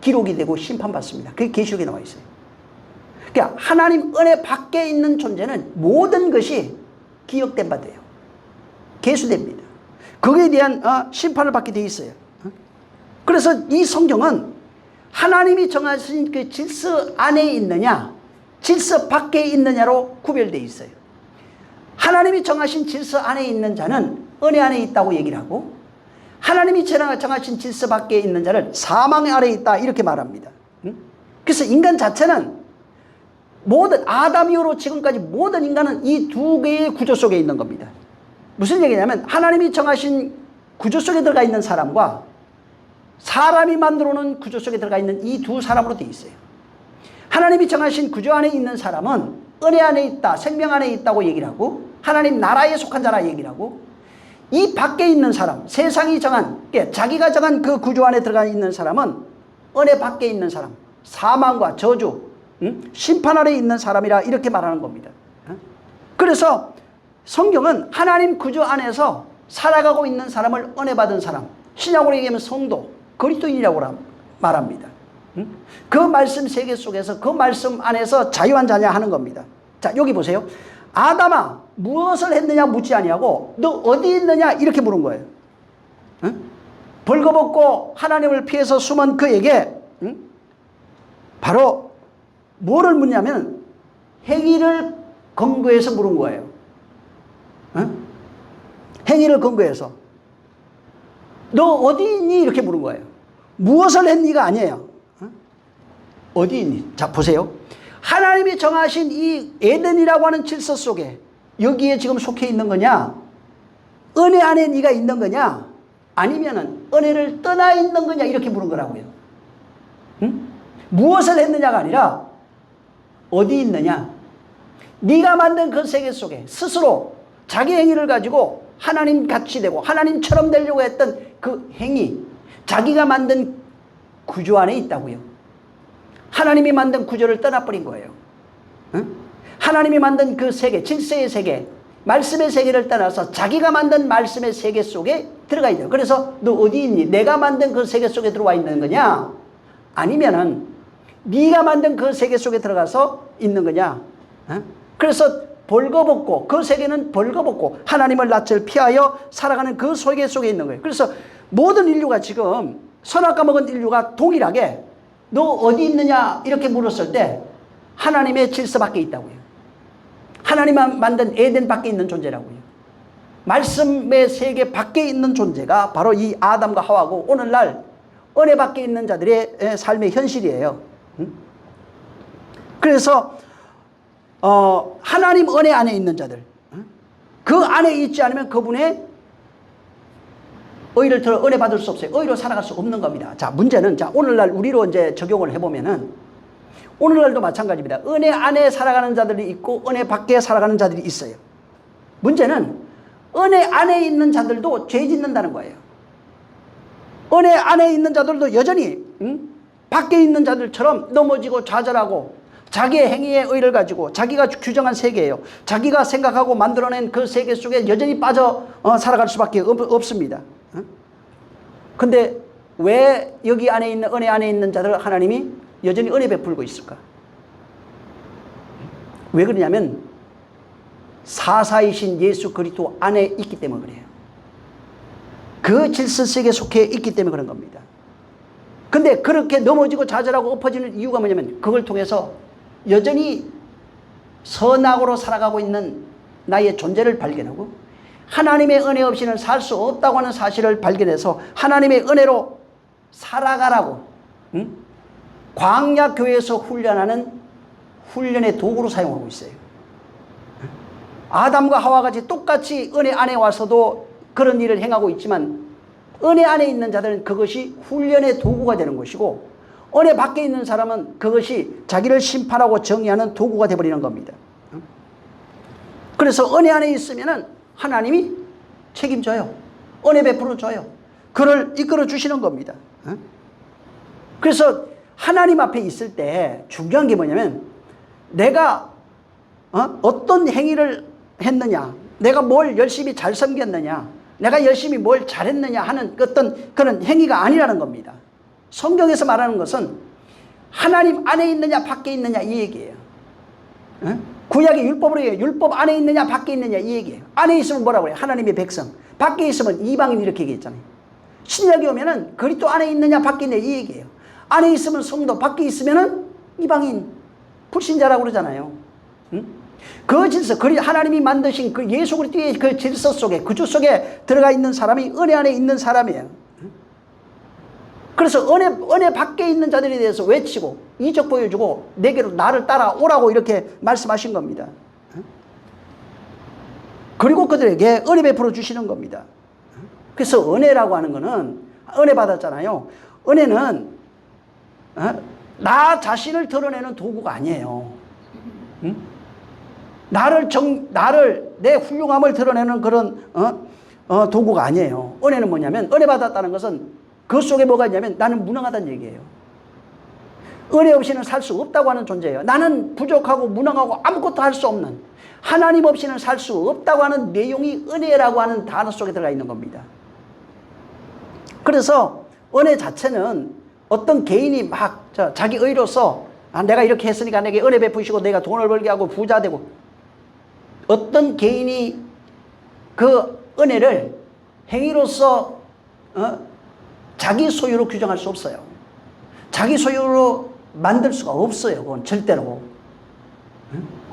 Speaker 1: 기록이 되고 심판받습니다. 그게 계시록에 나와 있어요. 그러니까 하나님 은혜 밖에 있는 존재는 모든 것이 기억된 바 돼요. 계수됩니다. 거기에 대한 심판을 받게 돼 있어요. 그래서 이 성경은 하나님이 정하신 그 질서 안에 있느냐 질서 밖에 있느냐로 구별되어 있어요. 하나님이 정하신 질서 안에 있는 자는 은혜 안에 있다고 얘기를 하고, 하나님이 정하신 질서 밖에 있는 자를 사망 아래에 있다 이렇게 말합니다. 그래서 인간 자체는 모든 아담 이후로 지금까지 모든 인간은 이 두 개의 구조 속에 있는 겁니다. 무슨 얘기냐면 하나님이 정하신 구조 속에 들어가 있는 사람과 사람이 만들어 놓은 구조 속에 들어가 있는 이 두 사람으로 되어 있어요. 하나님이 정하신 구조 안에 있는 사람은 은혜 안에 있다, 생명 안에 있다고 얘기를 하고, 하나님 나라에 속한 자라 얘기를 하고, 이 밖에 있는 사람, 세상이 정한, 자기가 정한 그 구조 안에 들어가 있는 사람은 은혜 밖에 있는 사람, 사망과 저주, 심판 아래 있는 사람이라 이렇게 말하는 겁니다. 그래서 성경은 하나님 구조 안에서 살아가고 있는 사람을 은혜 받은 사람, 신약으로 얘기하면 성도, 그리스도인이라고 말합니다. 그 말씀 세계 속에서 그 말씀 안에서 자유한 자냐 하는 겁니다. 자, 여기 보세요. 아담아 무엇을 했느냐 묻지 아니하고 너 어디 있느냐 이렇게 물은 거예요. 벌거벗고 하나님을 피해서 숨은 그에게 바로 뭐를 묻냐면 행위를 근거해서 물은 거예요. 행위를 근거해서 너 어디 있니 이렇게 물은 거예요. 무엇을 했니가 아니에요. 어디 있니? 자, 보세요. 하나님이 정하신 이 에덴이라고 하는 질서 속에 여기에 지금 속해 있는 거냐? 은혜 안에 네가 있는 거냐? 아니면은 은혜를 떠나 있는 거냐? 이렇게 물은 거라고요. 무엇을 했느냐가 아니라 어디 있느냐? 네가 만든 그 세계 속에 스스로 자기 행위를 가지고 하나님 같이 되고 하나님처럼 되려고 했던 그 행위, 자기가 만든 구조 안에 있다고요. 하나님이 만든 구조를 떠나버린 거예요. 하나님이 만든 그 세계, 질서의 세계, 말씀의 세계를 떠나서 자기가 만든 말씀의 세계 속에 들어가 있어요. 그래서 너 어디 있니? 내가 만든 그 세계 속에 들어와 있는 거냐? 아니면은 네가 만든 그 세계 속에 들어가서 있는 거냐? 그래서 벌거벗고, 그 세계는 벌거벗고 하나님을 낯을 피하여 살아가는 그 세계 속에 있는 거예요. 그래서 모든 인류가 지금 선악과 먹은 인류가 동일하게 너 어디 있느냐 이렇게 물었을 때 하나님의 질서 밖에 있다고요. 하나님 만든 에덴 밖에 있는 존재라고요. 말씀의 세계 밖에 있는 존재가 바로 이 아담과 하와고 오늘날 은혜 밖에 있는 자들의 삶의 현실이에요. 그래서 하나님 은혜 안에 있는 자들, 그 안에 있지 않으면 그분의 의를 들어 은혜 받을 수 없어요. 의로 살아갈 수 없는 겁니다. 자, 문제는 자 오늘날 우리로 이제 적용을 해보면은 오늘날도 마찬가지입니다. 은혜 안에 살아가는 자들이 있고 은혜 밖에 살아가는 자들이 있어요. 문제는 은혜 안에 있는 자들도 죄 짓는다는 거예요. 은혜 안에 있는 자들도 여전히 밖에 있는 자들처럼 넘어지고 좌절하고 자기의 행위의 의를 가지고 자기가 규정한 세계예요. 자기가 생각하고 만들어낸 그 세계 속에 여전히 빠져 살아갈 수밖에 없습니다. 근데 왜 여기 안에 있는 은혜 안에 있는 자들 하나님이 여전히 은혜 베풀고 있을까? 왜 그러냐면 사사이신 예수 그리스도 안에 있기 때문에 그래요. 그 질서 세계에 속해 있기 때문에 그런 겁니다. 근데 그렇게 넘어지고 좌절하고 엎어지는 이유가 뭐냐면 그걸 통해서 여전히 선악으로 살아가고 있는 나의 존재를 발견하고 하나님의 은혜 없이는 살 수 없다고 하는 사실을 발견해서 하나님의 은혜로 살아가라고 광야교회에서 훈련하는 훈련의 도구로 사용하고 있어요. 아담과 하와같이 똑같이 은혜 안에 와서도 그런 일을 행하고 있지만 은혜 안에 있는 자들은 그것이 훈련의 도구가 되는 것이고 은혜 밖에 있는 사람은 그것이 자기를 심판하고 정의하는 도구가 되어버리는 겁니다. 그래서 은혜 안에 있으면은 하나님이 책임져요. 은혜 베풀어 줘요. 그를 이끌어 주시는 겁니다. 그래서 하나님 앞에 있을 때 중요한 게 뭐냐면 내가 어떤 행위를 했느냐, 내가 뭘 열심히 잘 섬겼느냐, 내가 열심히 뭘 잘했느냐 하는 어떤 그런 행위가 아니라는 겁니다. 성경에서 말하는 것은 하나님 안에 있느냐 밖에 있느냐 이 얘기예요. 구약의 율법으로 해요. 율법 안에 있느냐 밖에 있느냐 이 얘기예요. 안에 있으면 뭐라고 그래요? 하나님의 백성. 밖에 있으면 이방인 이렇게 얘기했잖아요. 신약에 오면은 그리스도 안에 있느냐 밖에 있느냐 이 얘기예요. 안에 있으면 성도, 밖에 있으면은 이방인, 불신자라고 그러잖아요. 그 질서, 하나님이 만드신 그 예수 그리스도의 그 질서 속에, 구주 속에 들어가 있는 사람이 은혜 안에 있는 사람이에요. 그래서 은혜 밖에 있는 자들에 대해서 외치고 이적 보여주고 내게로 나를 따라오라고 이렇게 말씀하신 겁니다. 그리고 그들에게 은혜 베풀어 주시는 겁니다. 그래서 은혜라고 하는 거는, 은혜 받았잖아요. 은혜는 나 자신을 드러내는 도구가 아니에요. 나를 내 훌륭함을 드러내는 그런 도구가 아니에요. 은혜는 뭐냐면, 은혜 받았다는 것은 그 속에 뭐가 있냐면 나는 무능하다는 얘기예요. 은혜 없이는 살 수 없다고 하는 존재예요. 나는 부족하고 무능하고 아무것도 할 수 없는, 하나님 없이는 살 수 없다고 하는 내용이 은혜라고 하는 단어 속에 들어가 있는 겁니다. 그래서 은혜 자체는 어떤 개인이 막 자기 의로서 내가 이렇게 했으니까 내게 은혜 베푸시고 내가 돈을 벌게 하고 부자 되고, 어떤 개인이 그 은혜를 행위로서 자기 소유로 규정할 수 없어요. 자기 소유로 만들 수가 없어요. 그건 절대로.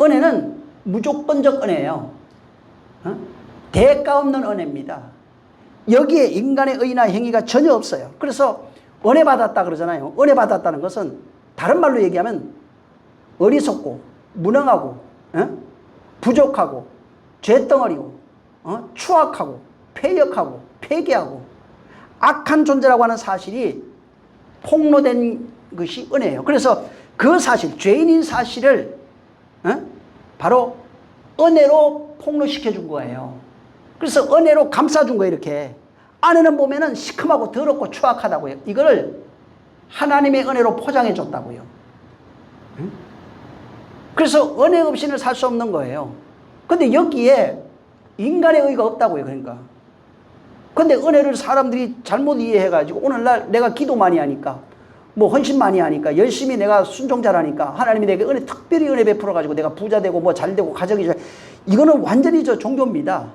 Speaker 1: 은혜는 무조건적 은혜예요. 대가 없는 은혜입니다. 여기에 인간의 의나 행위가 전혀 없어요. 그래서 은혜 받았다 그러잖아요. 은혜 받았다는 것은 다른 말로 얘기하면 어리석고 무능하고 부족하고 죄덩어리고 추악하고 패역하고 폐기하고 악한 존재라고 하는 사실이 폭로된 것이 은혜예요. 그래서 그 사실, 죄인인 사실을 바로 은혜로 폭로시켜 준 거예요. 그래서 은혜로 감싸준 거예요. 이렇게 안에는 보면은 시큼하고 더럽고 추악하다고요. 이거를 하나님의 은혜로 포장해 줬다고요. 그래서 은혜 없이는 살 수 없는 거예요. 근데 여기에 인간의 의가 없다고요. 그러니까. 근데 은혜를 사람들이 잘못 이해해가지고 오늘날 내가 기도 많이 하니까, 뭐 헌신 많이 하니까, 열심히 내가 순종 잘하니까 하나님이 내게 특별히 은혜 베풀어가지고 내가 부자 되고 뭐 잘 되고 가정이 잘, 이거는 완전히 종교입니다.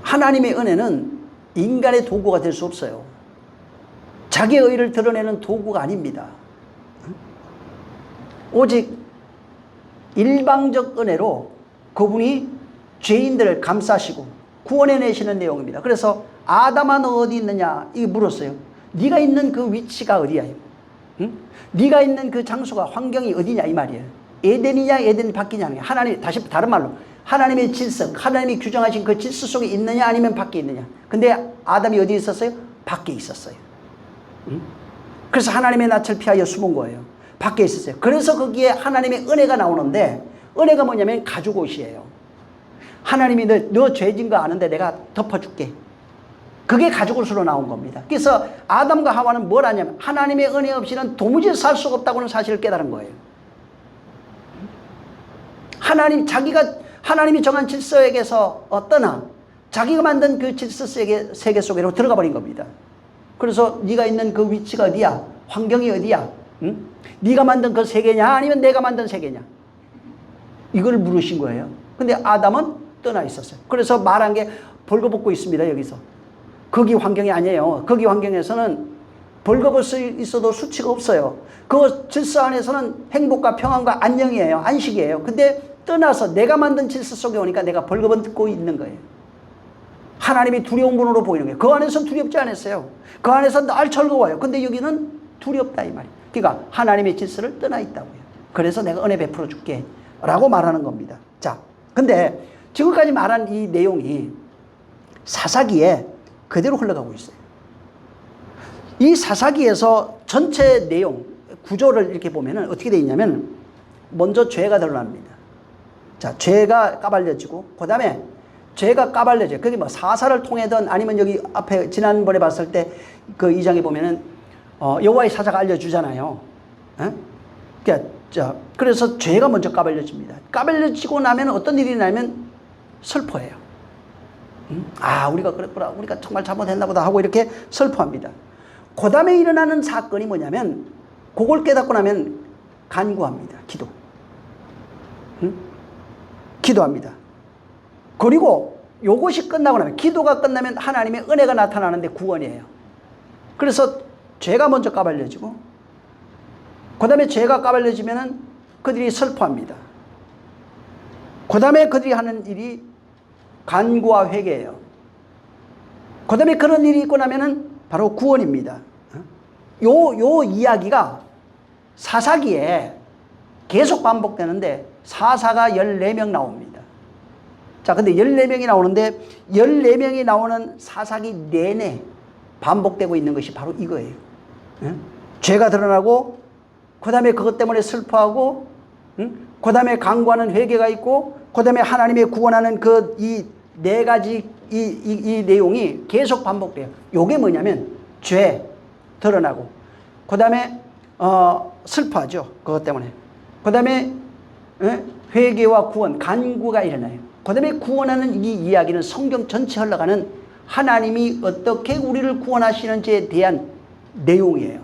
Speaker 1: 하나님의 은혜는 인간의 도구가 될 수 없어요. 자기의 의를 드러내는 도구가 아닙니다. 오직 일방적 은혜로 그분이 죄인들을 감싸시고 구원해내시는 내용입니다. 그래서 아담아 너 어디 있느냐 이게 물었어요. 네가 있는 그 위치가 어디야? 네가 있는 그 장소가, 환경이 어디냐 이 말이에요. 에덴이냐 에덴 밖이냐. 하나님, 다시 다른 말로 하나님의 질서, 하나님이 규정하신 그 질서 속에 있느냐 아니면 밖에 있느냐. 근데 아담이 어디 있었어요? 밖에 있었어요. 그래서 하나님의 낯을 피하여 숨은 거예요. 밖에 있었어요. 그래서 거기에 하나님의 은혜가 나오는데, 은혜가 뭐냐면 가죽옷이에요. 하나님이 너 죄진 거 아는데 내가 덮어줄게. 그게 가죽옷으로 나온 겁니다. 그래서 아담과 하와는 뭘 하냐면 하나님의 은혜 없이는 도무지 살 수가 없다고는 사실을 깨달은 거예요. 하나님이 정한 질서에게서 떠나 자기가 만든 그 질서 세계 속으로 들어가 버린 겁니다. 그래서 네가 있는 그 위치가 어디야? 환경이 어디야? 응? 네가 만든 그 세계냐 아니면 내가 만든 세계냐? 이걸 물으신 거예요. 근데 아담은 떠나 있었어요. 그래서 말한 게 벌거벗고 있습니다. 여기서. 거기 환경이 아니에요. 거기 환경에서는 벌거벗어 있어도 수치가 없어요. 그 질서 안에서는 행복과 평안과 안녕이에요. 안식이에요. 근데 떠나서 내가 만든 질서 속에 오니까 내가 벌거벗고 있는 거예요. 하나님이 두려운 분으로 보이는 거예요. 그 안에서는 두렵지 않았어요. 그 안에서 늘 즐거워요. 근데 여기는 두렵다 이 말이에요. 그러니까 하나님의 질서를 떠나 있다고요. 그래서 내가 은혜 베풀어 줄게 라고 말하는 겁니다. 자, 근데 지금까지 말한 이 내용이 사사기에 그대로 흘러가고 있어요. 이 사사기에서 전체 내용, 구조를 이렇게 보면은 어떻게 되어 있냐면, 먼저 죄가 드러납니다. 자, 죄가 까발려지고, 그 다음에 죄가 까발려져요. 그게 뭐 사사를 통해든 아니면 여기 앞에 지난번에 봤을 때 그 2장에 보면은 여호와의 사자가 알려주잖아요. 그래서 죄가 먼저 까발려집니다. 까발려지고 나면 어떤 일이 나면 슬퍼해요. 아, 우리가 그랬구나. 우리가 정말 잘못했나 보다 하고 이렇게 슬퍼합니다. 그 다음에 일어나는 사건이 뭐냐면 그걸 깨닫고 나면 간구합니다. 기도합니다. 그리고 요것이 끝나고 나면, 기도가 끝나면 하나님의 은혜가 나타나는데 구원이에요. 그래서 죄가 먼저 까발려지고 그 다음에 죄가 까발려지면은 그들이 슬퍼합니다. 그 다음에 그들이 하는 일이 간구와 회개예요. 그 다음에 그런 일이 있고 나면은 바로 구원입니다. 요 이야기가 사사기에 계속 반복되는데 사사가 14명 나옵니다. 자, 근데 14명이 나오는데 14명이 나오는 사사기 내내 반복되고 있는 것이 바로 이거예요. 죄가 드러나고 그 다음에 그것 때문에 슬퍼하고 그 다음에 간구하는 회개가 있고 그 다음에 하나님의 구원하는 그 이 네 가지 이 내용이 계속 반복돼요. 요게 뭐냐면 죄 드러나고 그 다음에 슬퍼하죠. 그것 때문에. 그 다음에 회개와 구원, 간구가 일어나요. 그 다음에 구원하는 이 이야기는 성경 전체 흘러가는 하나님이 어떻게 우리를 구원하시는지에 대한 내용이에요.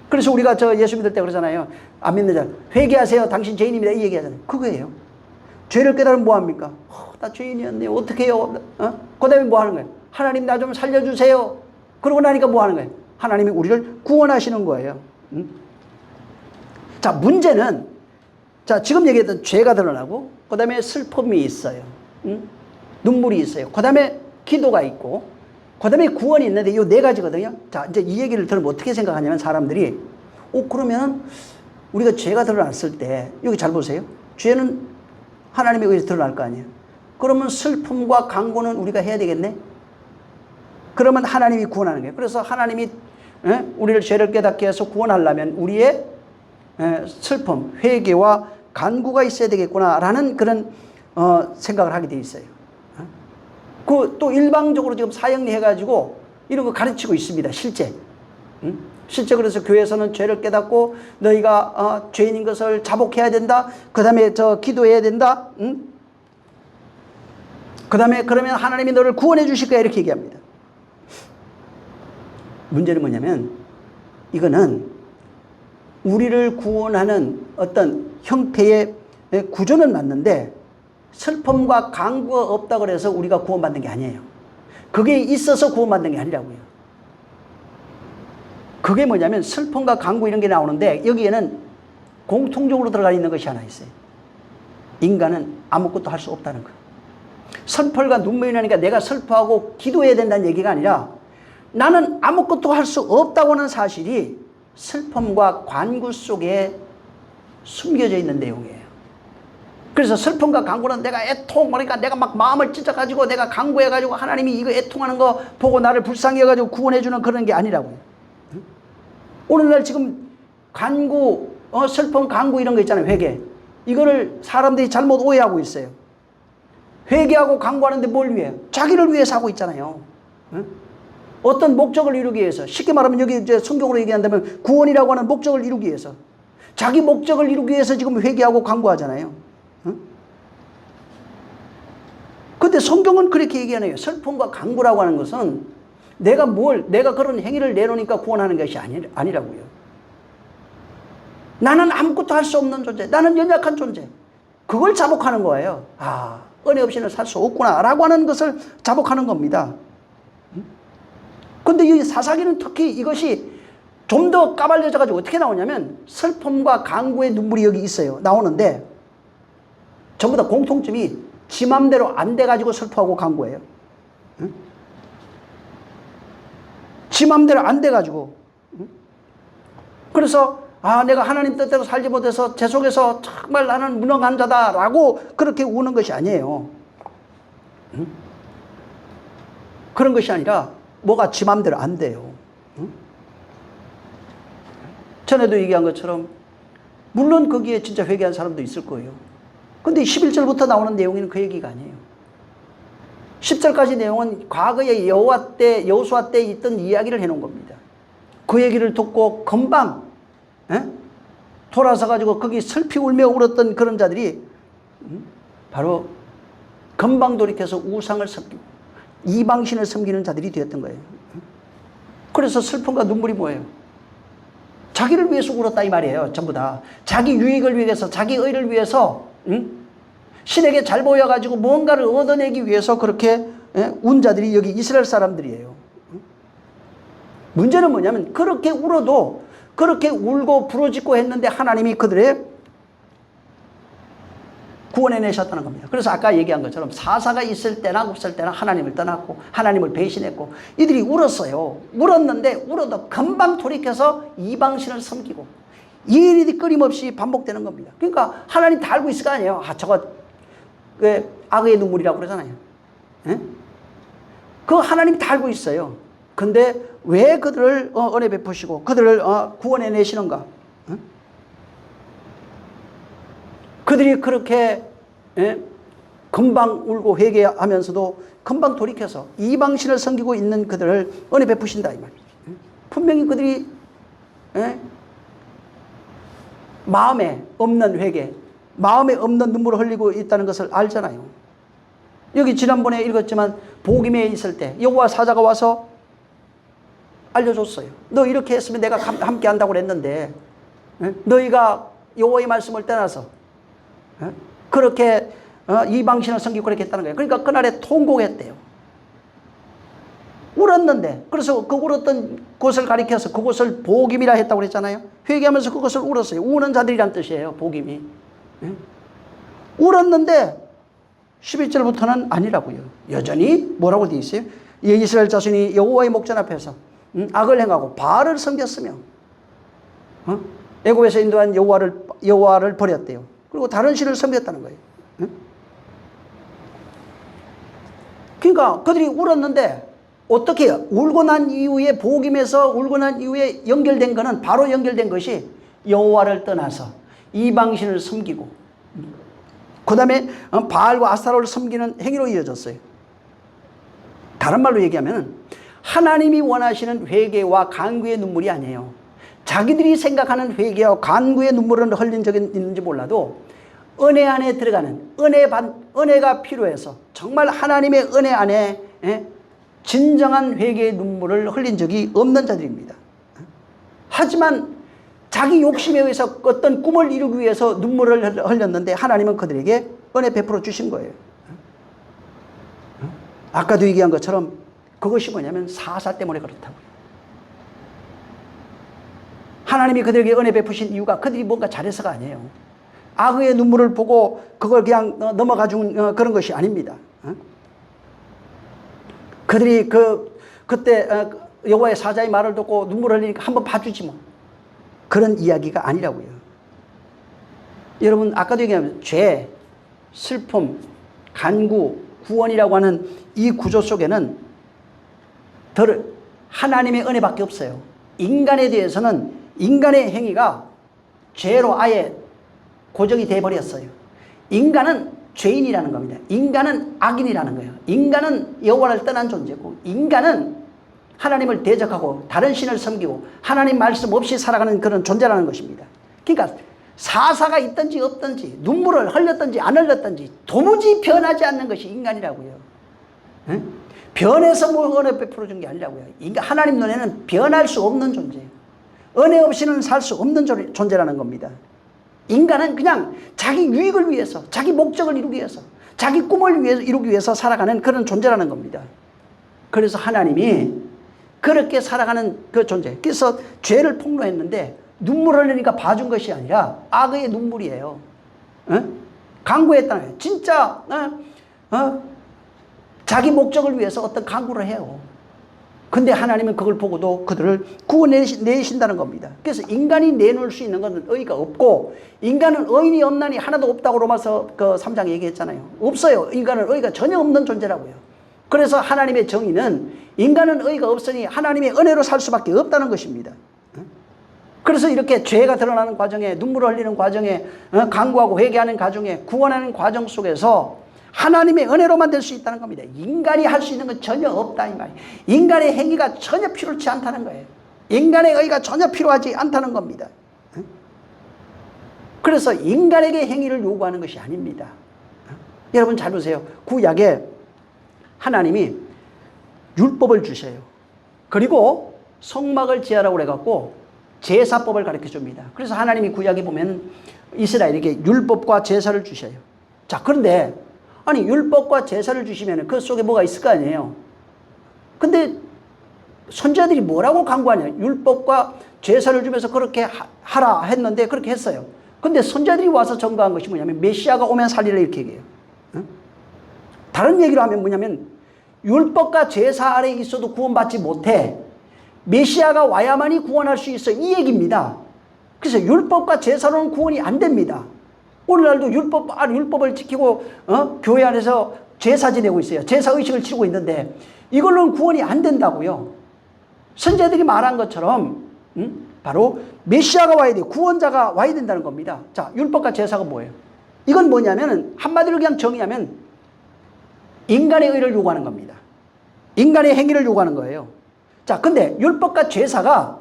Speaker 1: 그래서 우리가 예수 믿을 때 그러잖아요. 안 믿는 자 회개하세요. 당신 죄인입니다. 이 얘기 하잖아요. 그거예요. 죄를 깨달으면 뭐합니까? 나 죄인이었네요. 어떻게 해요? 그 다음에 뭐 하는 거예요? 하나님 나 좀 살려주세요. 그러고 나니까 뭐 하는 거예요? 하나님이 우리를 구원하시는 거예요. 자, 문제는 지금 얘기했던 죄가 드러나고 그 다음에 슬픔이 있어요. 눈물이 있어요. 그 다음에 기도가 있고 그 다음에 구원이 있는데 이 네 가지거든요. 자, 이제 이 얘기를 들으면 어떻게 생각하냐면 사람들이 그러면 우리가 죄가 드러났을 때 여기 잘 보세요. 죄는 하나님에 의해서 드러날 거 아니에요. 그러면 슬픔과 간구는 우리가 해야 되겠네. 그러면 하나님이 구원하는 거예요. 그래서 하나님이 우리를 죄를 깨닫게 해서 구원하려면 우리의 슬픔, 회개와 간구가 있어야 되겠구나라는 그런 생각을 하게 돼 있어요. 또 일방적으로 지금 사형리 해가지고 이런 거 가르치고 있습니다. 실제. 실제 그래서 교회에서는 죄를 깨닫고 너희가 죄인인 것을 자복해야 된다. 그 다음에 기도해야 된다. 그 다음에 그러면 하나님이 너를 구원해 주실 거야. 이렇게 얘기합니다. 문제는 뭐냐면 이거는 우리를 구원하는 어떤 형태의 구조는 맞는데 슬픔과 간구가 없다 그래서 우리가 구원받는 게 아니에요. 그게 있어서 구원받는 게 아니라고요. 그게 뭐냐면 슬픔과 간구 이런 게 나오는데 여기에는 공통적으로 들어가 있는 것이 하나 있어요. 인간은 아무것도 할 수 없다는 거예요. 슬픔과 눈물이 나니까 내가 슬퍼하고 기도해야 된다는 얘기가 아니라 나는 아무것도 할 수 없다고 하는 사실이 슬픔과 간구 속에 숨겨져 있는 내용이에요. 그래서 슬픔과 간구는 내가 그러니까 내가 막 마음을 찢어가지고 내가 간구해가지고 하나님이 이거 애통하는 거 보고 나를 불쌍히 해가지고 구원해주는 그런 게 아니라고요. 오늘날 지금 간구, 슬픔, 간구 이런 거 있잖아요. 회개. 이거를 사람들이 잘못 오해하고 있어요. 회개하고 간구하는데 뭘 위해? 자기를 위해서 하고 있잖아요. 어떤 목적을 이루기 위해서. 쉽게 말하면 여기 이제 성경으로 얘기한다면 구원이라고 하는 목적을 이루기 위해서. 자기 목적을 이루기 위해서 지금 회개하고 간구하잖아요. 근데 성경은 그렇게 얘기하네요. 슬픔과 간구라고 하는 것은 내가 그런 행위를 내놓으니까 구원하는 것이 아니라고요. 나는 아무것도 할 수 없는 존재. 나는 연약한 존재. 그걸 자복하는 거예요. 은혜 없이는 살 수 없구나. 라고 하는 것을 자복하는 겁니다. 근데 이 사사기는 특히 이것이 좀 더 까발려져가지고 어떻게 나오냐면 슬픔과 간구의 눈물이 여기 있어요. 나오는데 전부 다 공통점이 지 맘대로 안 돼가지고 슬퍼하고 간구해요. 지 맘대로 안 돼가지고. 그래서 내가 하나님 뜻대로 살지 못해서 제 속에서 정말 나는 무능한 자다라고 그렇게 우는 것이 아니에요. 그런 것이 아니라 뭐가 지 맘대로 안 돼요. 전에도 얘기한 것처럼 물론 거기에 진짜 회개한 사람도 있을 거예요. 근데 11절부터 나오는 내용에는 그 얘기가 아니에요. 10절까지 내용은 과거에 여호수아 때 있던 이야기를 해놓은 겁니다. 그 얘기를 듣고 금방 돌아서 가지고 거기 슬피 울며 울었던 그런 자들이 바로 금방 돌이켜서 우상을 섬기고 이방신을 섬기는 자들이 되었던 거예요. 그래서 슬픔과 눈물이 뭐예요? 자기를 위해서 울었다 이 말이에요. 전부 다 자기 유익을 위해서, 자기 의를 위해서, 신에게 잘 보여가지고 뭔가를 얻어내기 위해서 그렇게 운 자들이 여기 이스라엘 사람들이에요. 문제는 뭐냐면 그렇게 울어도, 그렇게 울고 부르짖고 했는데 하나님이 그들의 구원해내셨다는 겁니다. 그래서 아까 얘기한 것처럼 사사가 있을 때나 없을 때나 하나님을 떠났고 하나님을 배신했고 이들이 울었어요. 울었는데 울어도 금방 돌이켜서 이방신을 섬기고 이 일이 끊임없이 반복되는 겁니다. 그러니까 하나님 다 알고 있을 거 아니에요. 저거 악의 눈물이라고 그러잖아요. 그 하나님 다 알고 있어요. 근데 왜 그들을 은혜 베푸시고 그들을 구원해내시는가? 그들이 그렇게 금방 울고 회개하면서도 금방 돌이켜서 이방신을 섬기고 있는 그들을 은혜 베푸신다 이 말이에요. 분명히 그들이 마음에 없는 회개, 마음에 없는 눈물을 흘리고 있다는 것을 알잖아요. 여기 지난번에 읽었지만 복임에 있을 때 여호와 사자가 와서 알려줬어요. 너 이렇게 했으면 내가 함께 한다고 그랬는데 너희가 여호와의 말씀을 떠나서 그렇게 이방신을 섬기고 그렇게 했다는 거예요. 그러니까 그날에 통곡했대요. 울었는데, 그래서 그 울었던 곳을 가리켜서 그곳을 복임이라 했다고 그랬잖아요. 회개하면서 그것을 울었어요. 우는 자들이란 뜻이에요, 복임이. 울었는데 11절부터는 아니라고요. 여전히 뭐라고 되어 있어요? 이스라엘 자손이 여호와의 목전 앞에서 악을 행하고 바알을 섬겼으며 애굽에서 인도한 여호와를 버렸대요. 그리고 다른 신을 섬겼다는 거예요. 그러니까 그들이 울었는데 어떻게 해요? 울고 난 이후에 복임에서 울고 난 이후에 연결된 거는 바로 연결된 것이 여호와를 떠나서 이방신을 섬기고 그 다음에 바알과 아스타롯을 섬기는 행위로 이어졌어요. 다른 말로 얘기하면 하나님이 원하시는 회개와 간구의 눈물이 아니에요. 자기들이 생각하는 회개와 간구의 눈물을 흘린 적이 있는지 몰라도 은혜 안에 들어가는 은혜가 필요해서 정말 하나님의 은혜 안에 진정한 회개의 눈물을 흘린 적이 없는 자들입니다. 하지만 자기 욕심에 의해서 어떤 꿈을 이루기 위해서 눈물을 흘렸는데 하나님은 그들에게 은혜 베풀어 주신 거예요. 아까도 얘기한 것처럼 그것이 뭐냐면 사사 때문에 그렇다고요. 하나님이 그들에게 은혜 베푸신 이유가 그들이 뭔가 잘해서가 아니에요. 악의 눈물을 보고 그걸 그냥 넘어가 준 그런 것이 아닙니다. 그들이 그때 여호와의 사자의 말을 듣고 눈물을 흘리니까 한번 봐주지 뭐. 그런 이야기가 아니라고요. 여러분 아까도 얘기하면 죄, 슬픔, 간구, 구원이라고 하는 이 구조 속에는 하나님의 은혜밖에 없어요. 인간에 대해서는 인간의 행위가 죄로 아예 고정이 돼버렸어요. 인간은 죄인이라는 겁니다. 인간은 악인이라는 거예요. 인간은 여호와를 떠난 존재고 인간은 하나님을 대적하고 다른 신을 섬기고 하나님 말씀 없이 살아가는 그런 존재라는 것입니다. 그러니까 사사가 있든지 없든지 눈물을 흘렸든지 안 흘렸든지 도무지 변하지 않는 것이 인간이라고요. 변해서 뭐 은혜 베풀어 준 게 아니라고요. 인간 하나님 눈에는 변할 수 없는 존재예요. 은혜 없이는 살 수 없는 존재라는 겁니다. 인간은 그냥 자기 유익을 위해서, 자기 목적을 이루기 위해서, 자기 꿈을 이루기 위해서 살아가는 그런 존재라는 겁니다. 그래서 하나님이 그렇게 살아가는 그 존재. 그래서 죄를 폭로했는데 눈물을 흘리니까 봐준 것이 아니라 악의 눈물이에요. 간구했다는 거예요. 진짜 자기 목적을 위해서 어떤 간구를 해요. 근데 하나님은 그걸 보고도 그들을 구원내신다는 겁니다. 그래서 인간이 내놓을 수 있는 것은 의의가 없고 인간은 의인이 없나니 하나도 없다고 로마서 3장에 얘기했잖아요. 없어요. 인간은 의의가 전혀 없는 존재라고요. 그래서 하나님의 정의는 인간은 의의가 없으니 하나님의 은혜로 살 수밖에 없다는 것입니다. 그래서 이렇게 죄가 드러나는 과정에 눈물을 흘리는 과정에 간구하고 회개하는 과정에 구원하는 과정 속에서 하나님의 은혜로만 될 수 있다는 겁니다. 인간이 할 수 있는 건 전혀 없다 이 말이에요. 인간의 행위가 전혀 필요치 않다는 거예요. 인간의 의가 전혀 필요하지 않다는 겁니다. 그래서 인간에게 행위를 요구하는 것이 아닙니다. 여러분 잘 보세요. 구약에 하나님이 율법을 주셔요. 그리고 성막을 지으라고 그래갖고 제사법을 가르쳐 줍니다. 그래서 하나님이 구약에 보면 이스라엘에게 율법과 제사를 주셔요. 자, 그런데 아니 율법과 제사를 주시면 그 속에 뭐가 있을 거 아니에요. 근데 선지자들이 뭐라고 강구하냐. 율법과 제사를 주면서 그렇게 하라 했는데 그렇게 했어요. 근데 선지자들이 와서 전가한 것이 뭐냐면 메시아가 오면 살리라 이렇게 얘기해요. 다른 얘기로 하면 뭐냐면 율법과 제사 아래에 있어도 구원받지 못해. 메시아가 와야만이 구원할 수 있어. 이 얘기입니다. 그래서 율법과 제사로는 구원이 안 됩니다. 오늘날도 율법을 지키고 교회 안에서 제사 지내고 있어요. 제사 의식을 치르고 있는데 이걸로는 구원이 안 된다고요. 선지자들이 말한 것처럼 바로 메시아가 와야 돼요. 구원자가 와야 된다는 겁니다. 자, 율법과 제사가 뭐예요? 이건 뭐냐면 한마디로 그냥 정의하면 인간의 의를 요구하는 겁니다. 인간의 행위를 요구하는 거예요. 자, 근데 율법과 제사가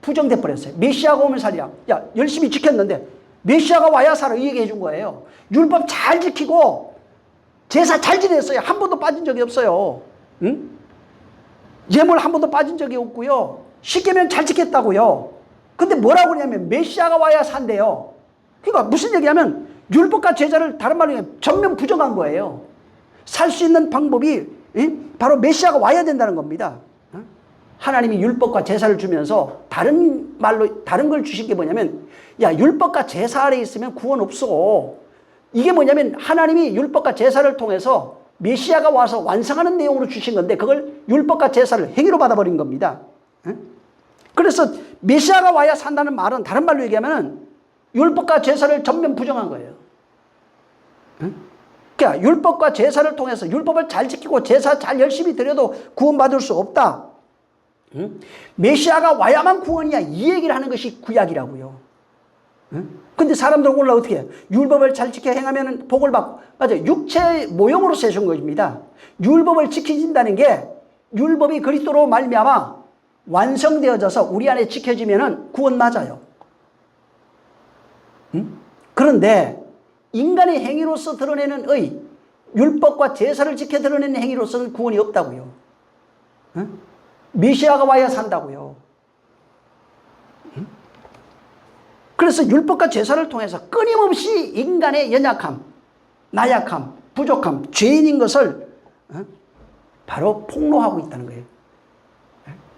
Speaker 1: 부정돼 버렸어요. 메시아가 오면 살리라. 야, 열심히 지켰는데 메시아가 와야 살아. 이 얘기 해준 거예요. 율법 잘 지키고 제사 잘 지냈어요. 한 번도 빠진 적이 없어요. 응? 예물 한 번도 빠진 적이 없고요. 십계명 잘 지켰다고요. 근데 뭐라고 그러냐면 메시아가 와야 산대요. 그러니까 무슨 얘기냐면 율법과 제사를 다른 말로 전면 부정한 거예요. 살 수 있는 방법이 바로 메시아가 와야 된다는 겁니다. 하나님이 율법과 제사를 주면서 다른 걸 주신 게 뭐냐면 야, 율법과 제사 아래 있으면 구원 없어. 이게 뭐냐면 하나님이 율법과 제사를 통해서 메시아가 와서 완성하는 내용으로 주신 건데 그걸 율법과 제사를 행위로 받아버린 겁니다. 그래서 메시아가 와야 산다는 말은 다른 말로 얘기하면 율법과 제사를 전면 부정한 거예요. 그러니까 율법과 제사를 통해서 율법을 잘 지키고 제사 잘 열심히 드려도 구원받을 수 없다. 메시아가 와야만 구원이야. 이 얘기를 하는 것이 구약이라고요. 근데 사람들은 올라 어떻게 해요? 율법을 잘 지켜 행하면 복을 받고. 맞아요. 육체 모형으로 세준 것입니다. 율법을 지켜진다는 게 율법이 그리스도로 말미암아 완성되어져서 우리 안에 지켜지면 구원 맞아요. 그런데 인간의 행위로서 드러내는 의, 율법과 제사를 지켜 드러내는 행위로서는 구원이 없다고요. 메시아가 와야 산다고요. 그래서 율법과 제사를 통해서 끊임없이 인간의 연약함, 나약함, 부족함, 죄인인 것을 바로 폭로하고 있다는 거예요.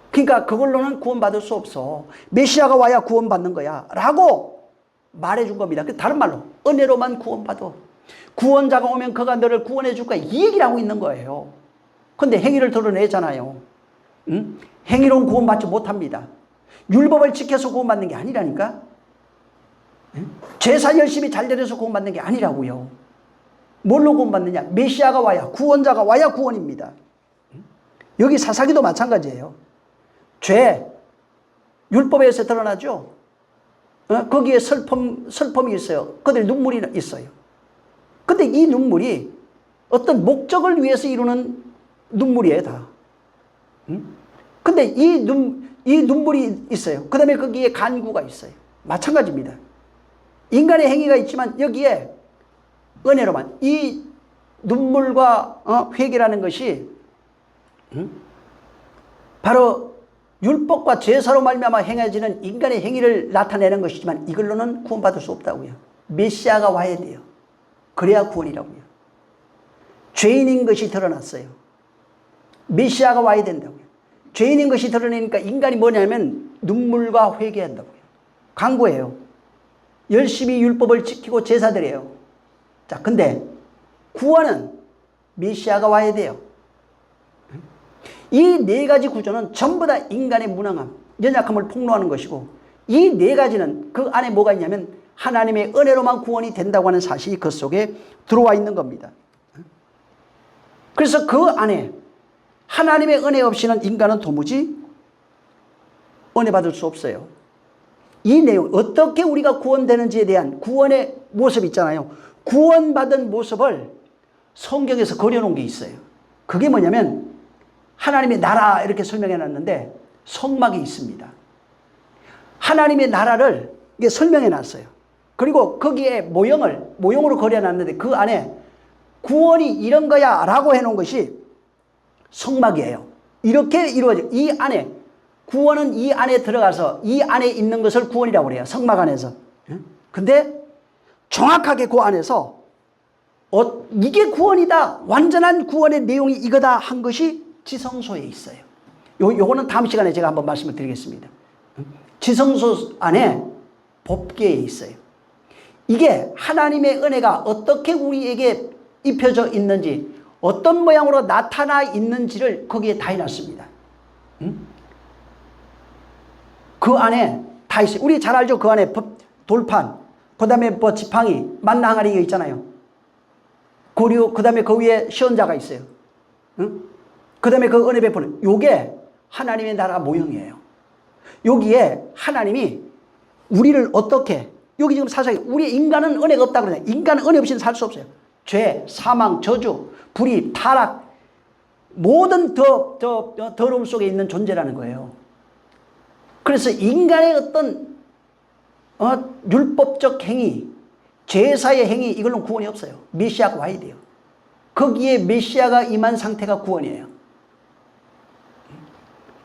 Speaker 1: 그러니까 그걸로는 구원받을 수 없어. 메시아가 와야 구원받는 거야 라고 말해준 겁니다. 다른 말로 은혜로만 구원받아. 구원자가 오면 그가 너를 구원해 줄 거야. 이 얘기를 하고 있는 거예요. 근데 행위를 드러내잖아요. 행위로는 구원받지 못합니다. 율법을 지켜서 구원받는 게 아니라니까. 제사 열심히 잘 드려서 구원받는 게 아니라고요. 뭘로 구원받느냐? 메시아가 와야, 구원자가 와야 구원입니다. 여기 사사기도 마찬가지예요. 죄, 율법에서 드러나죠. 거기에 슬픔이 있어요. 그들 눈물이 있어요. 근데 이 눈물이 어떤 목적을 위해서 이루는 눈물이에요, 다. 근데 이 눈물이 있어요. 그 다음에 거기에 간구가 있어요. 마찬가지입니다. 인간의 행위가 있지만 여기에 은혜로만 이 눈물과 회개라는 것이 바로 율법과 제사로 말미암아 행해지는 인간의 행위를 나타내는 것이지만 이걸로는 구원받을 수 없다고요. 메시아가 와야 돼요. 그래야 구원이라고요. 죄인인 것이 드러났어요. 메시아가 와야 된다고요. 죄인인 것이 드러내니까 인간이 뭐냐면 눈물과 회개한다고요. 강구해요. 열심히 율법을 지키고 제사드려요. 자, 근데 구원은 메시아가 와야 돼요. 이 네 가지 구조는 전부 다 인간의 무능함, 연약함을 폭로하는 것이고 이 네 가지는 그 안에 뭐가 있냐면 하나님의 은혜로만 구원이 된다고 하는 사실이 그 속에 들어와 있는 겁니다. 그래서 그 안에 하나님의 은혜 없이는 인간은 도무지 은혜 받을 수 없어요. 이 내용, 어떻게 우리가 구원되는지에 대한 구원의 모습 있잖아요. 구원받은 모습을 성경에서 그려놓은 게 있어요. 그게 뭐냐면 하나님의 나라 이렇게 설명해 놨는데 성막이 있습니다. 하나님의 나라를 이게 설명해 놨어요. 그리고 거기에 모형으로 그려놨는데 그 안에 구원이 이런 거야 라고 해놓은 것이 성막이에요. 이렇게 이루어져. 이 안에 구원은 이 안에 들어가서 이 안에 있는 것을 구원이라고 그래요. 성막 안에서. 근데 정확하게 그 안에서 이게 구원이다, 완전한 구원의 내용이 이거다 한 것이 지성소에 있어요. 요거는 다음 시간에 제가 한번 말씀을 드리겠습니다. 지성소 안에 법궤에 있어요. 이게 하나님의 은혜가 어떻게 우리에게 입혀져 있는지, 어떤 모양으로 나타나 있는지를 거기에 다 해놨습니다. 그 안에 다 있어요. 우리 잘 알죠? 그 안에 돌판, 그 다음에 뭐 지팡이, 만나 항아리가 있잖아요. 그리고 그 다음에 그 위에 시언자가 있어요. 그 다음에 그 은혜 베푸는 요게 하나님의 나라 모형이에요. 여기에 하나님이 우리를 어떻게, 여기 지금 사실 우리 인간은 은혜가 없다 그러잖아요. 인간은 은혜 없이는 살 수 없어요. 죄, 사망, 저주, 불의, 타락, 모든 더러움 속에 있는 존재라는 거예요. 그래서 인간의 어떤 율법적 행위, 제사의 행위, 이걸로 구원이 없어요. 메시아가 와야 돼요. 거기에 메시아가 임한 상태가 구원이에요.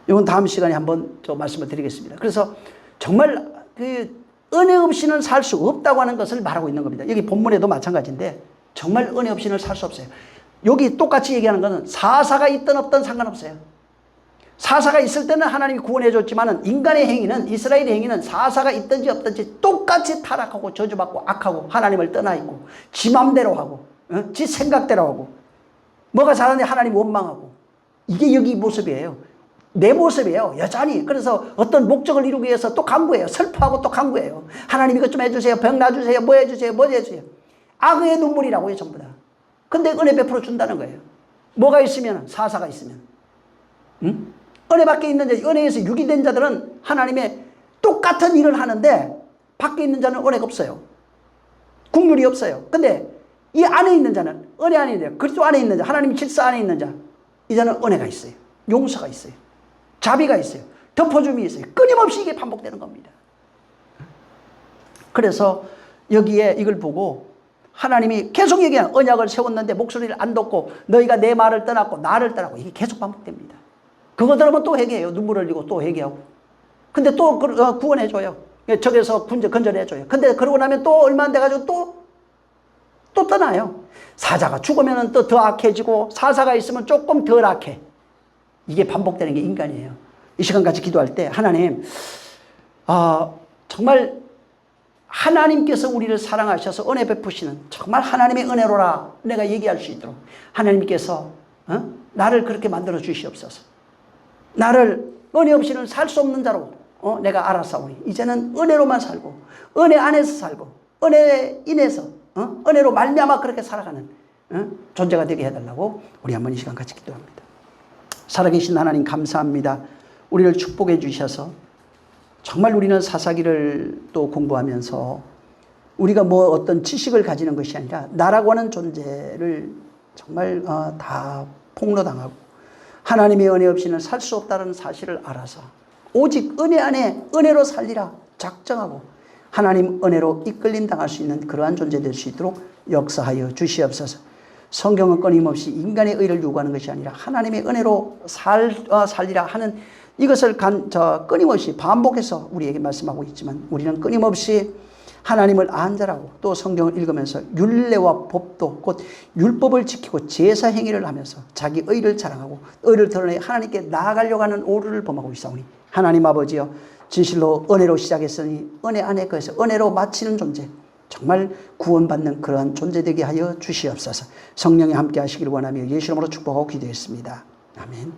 Speaker 1: 이건 다음 시간에 한번 좀 말씀을 드리겠습니다. 그래서 정말 그 은혜 없이는 살 수 없다고 하는 것을 말하고 있는 겁니다. 여기 본문에도 마찬가지인데 정말 은혜 없이는 살 수 없어요. 여기 똑같이 얘기하는 것은 사사가 있든 없든 상관없어요. 사사가 있을 때는 하나님이 구원해 줬지만 인간의 행위는, 이스라엘의 행위는 사사가 있든지 없든지 똑같이 타락하고 저주받고 악하고 하나님을 떠나 있고 지 맘대로 하고 지 생각대로 하고 뭐가 잘하는데 하나님 원망하고, 이게 여기 모습이에요. 내 모습이에요. 여전히. 그래서 어떤 목적을 이루기 위해서 또 간구해요. 슬퍼하고 또 간구해요. 하나님 이것 좀 해주세요. 병 놔주세요. 뭐 해주세요. 뭐 해주세요. 악의 눈물이라고요. 전부 다. 근데 은혜 베풀어 준다는 거예요. 뭐가 있으면, 사사가 있으면. 은혜 밖에 있는 자, 은혜에서 유기된 자들은 하나님의 똑같은 일을 하는데 밖에 있는 자는 은혜가 없어요. 국률이 없어요. 근데 이 안에 있는 자는, 은혜 안에 있는 자, 그리스도 안에 있는 자, 하나님 질서 안에 있는 자, 이 자는 은혜가 있어요. 용서가 있어요. 자비가 있어요. 덮어줌이 있어요. 끊임없이 이게 반복되는 겁니다. 그래서 여기에 이걸 보고 하나님이 계속 얘기하는, 언약을 세웠는데 목소리를 안 듣고 너희가 내 말을 떠났고 나를 떠났고, 이게 계속 반복됩니다. 그거 들으면 또 회개해요. 눈물 흘리고 또 회개하고. 근데 또 구원해줘요. 적에서 건져내줘요. 근데 그러고 나면 또 얼마 안 돼가지고 또 떠나요. 사자가 죽으면 또 더 악해지고 사사가 있으면 조금 덜 악해. 이게 반복되는 게 인간이에요. 이 시간 같이 기도할 때 하나님, 정말 하나님께서 우리를 사랑하셔서 은혜 베푸시는 정말 하나님의 은혜로라 내가 얘기할 수 있도록 하나님께서 나를 그렇게 만들어 주시옵소서. 나를 은혜 없이는 살 수 없는 자로 내가 알아사오니 이제는 은혜로만 살고 은혜 안에서 살고 은혜에 인해서 은혜로 말미암아 그렇게 살아가는 존재가 되게 해달라고 우리 한번 이 시간 같이 기도합니다. 살아계신 하나님 감사합니다. 우리를 축복해 주셔서 정말 우리는 사사기를 또 공부하면서 우리가 뭐 어떤 지식을 가지는 것이 아니라 나라고 하는 존재를 정말 다 폭로당하고 하나님의 은혜 없이는 살 수 없다는 사실을 알아서 오직 은혜 안에 은혜로 살리라 작정하고 하나님 은혜로 이끌림 당할 수 있는 그러한 존재 될 수 있도록 역사하여 주시옵소서. 성경은 끊임없이 인간의 의를 요구하는 것이 아니라 하나님의 은혜로 살리라 하는 이것을 끊임없이 반복해서 우리에게 말씀하고 있지만 우리는 끊임없이 하나님을 안전하고 또 성경을 읽으면서 율례와 법도 곧 율법을 지키고 제사 행위를 하면서 자기 의를 자랑하고 의를 드러내 하나님께 나아가려고 하는 오류를 범하고 있사오니 하나님 아버지여 진실로 은혜로 시작했으니 은혜 안에 거해서 은혜로 마치는 존재, 정말 구원받는 그러한 존재 되게 하여 주시옵소서. 성령이 함께 하시기를 원하며 예수 이름으로 축복하고 기도했습니다. 아멘.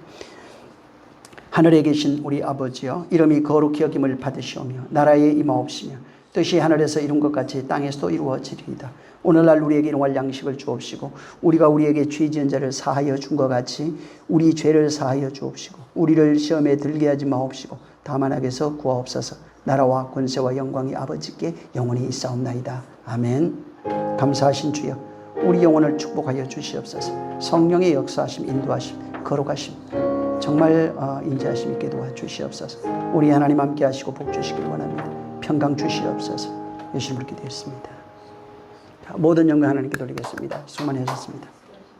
Speaker 1: 하늘에 계신 우리 아버지여, 이름이 거룩히 여김을 받으시오며 나라에 임하옵시며 뜻이 하늘에서 이룬 것 같이 땅에서도 이루어지리이다. 오늘날 우리에게 일용할 양식을 주옵시고 우리가 우리에게 죄 지은 자를 사하여 준 것 같이 우리 죄를 사하여 주옵시고 우리를 시험에 들게 하지 마옵시고 다만 악에서 구하옵소서. 나라와 권세와 영광이 아버지께 영원히 있사옵나이다. 아멘. 감사하신 주여, 우리 영혼을 축복하여 주시옵소서. 성령의 역사하심, 인도하심, 거룩하심 정말 인자하심 있게 도와주시옵소서. 우리 하나님 함께 하시고 복 주시길 원합니다. 평강 주시옵소서. 예수님 그렇게 되었습니다. 모든 영광 하나님께 돌리겠습니다. 수고많으셨습니다.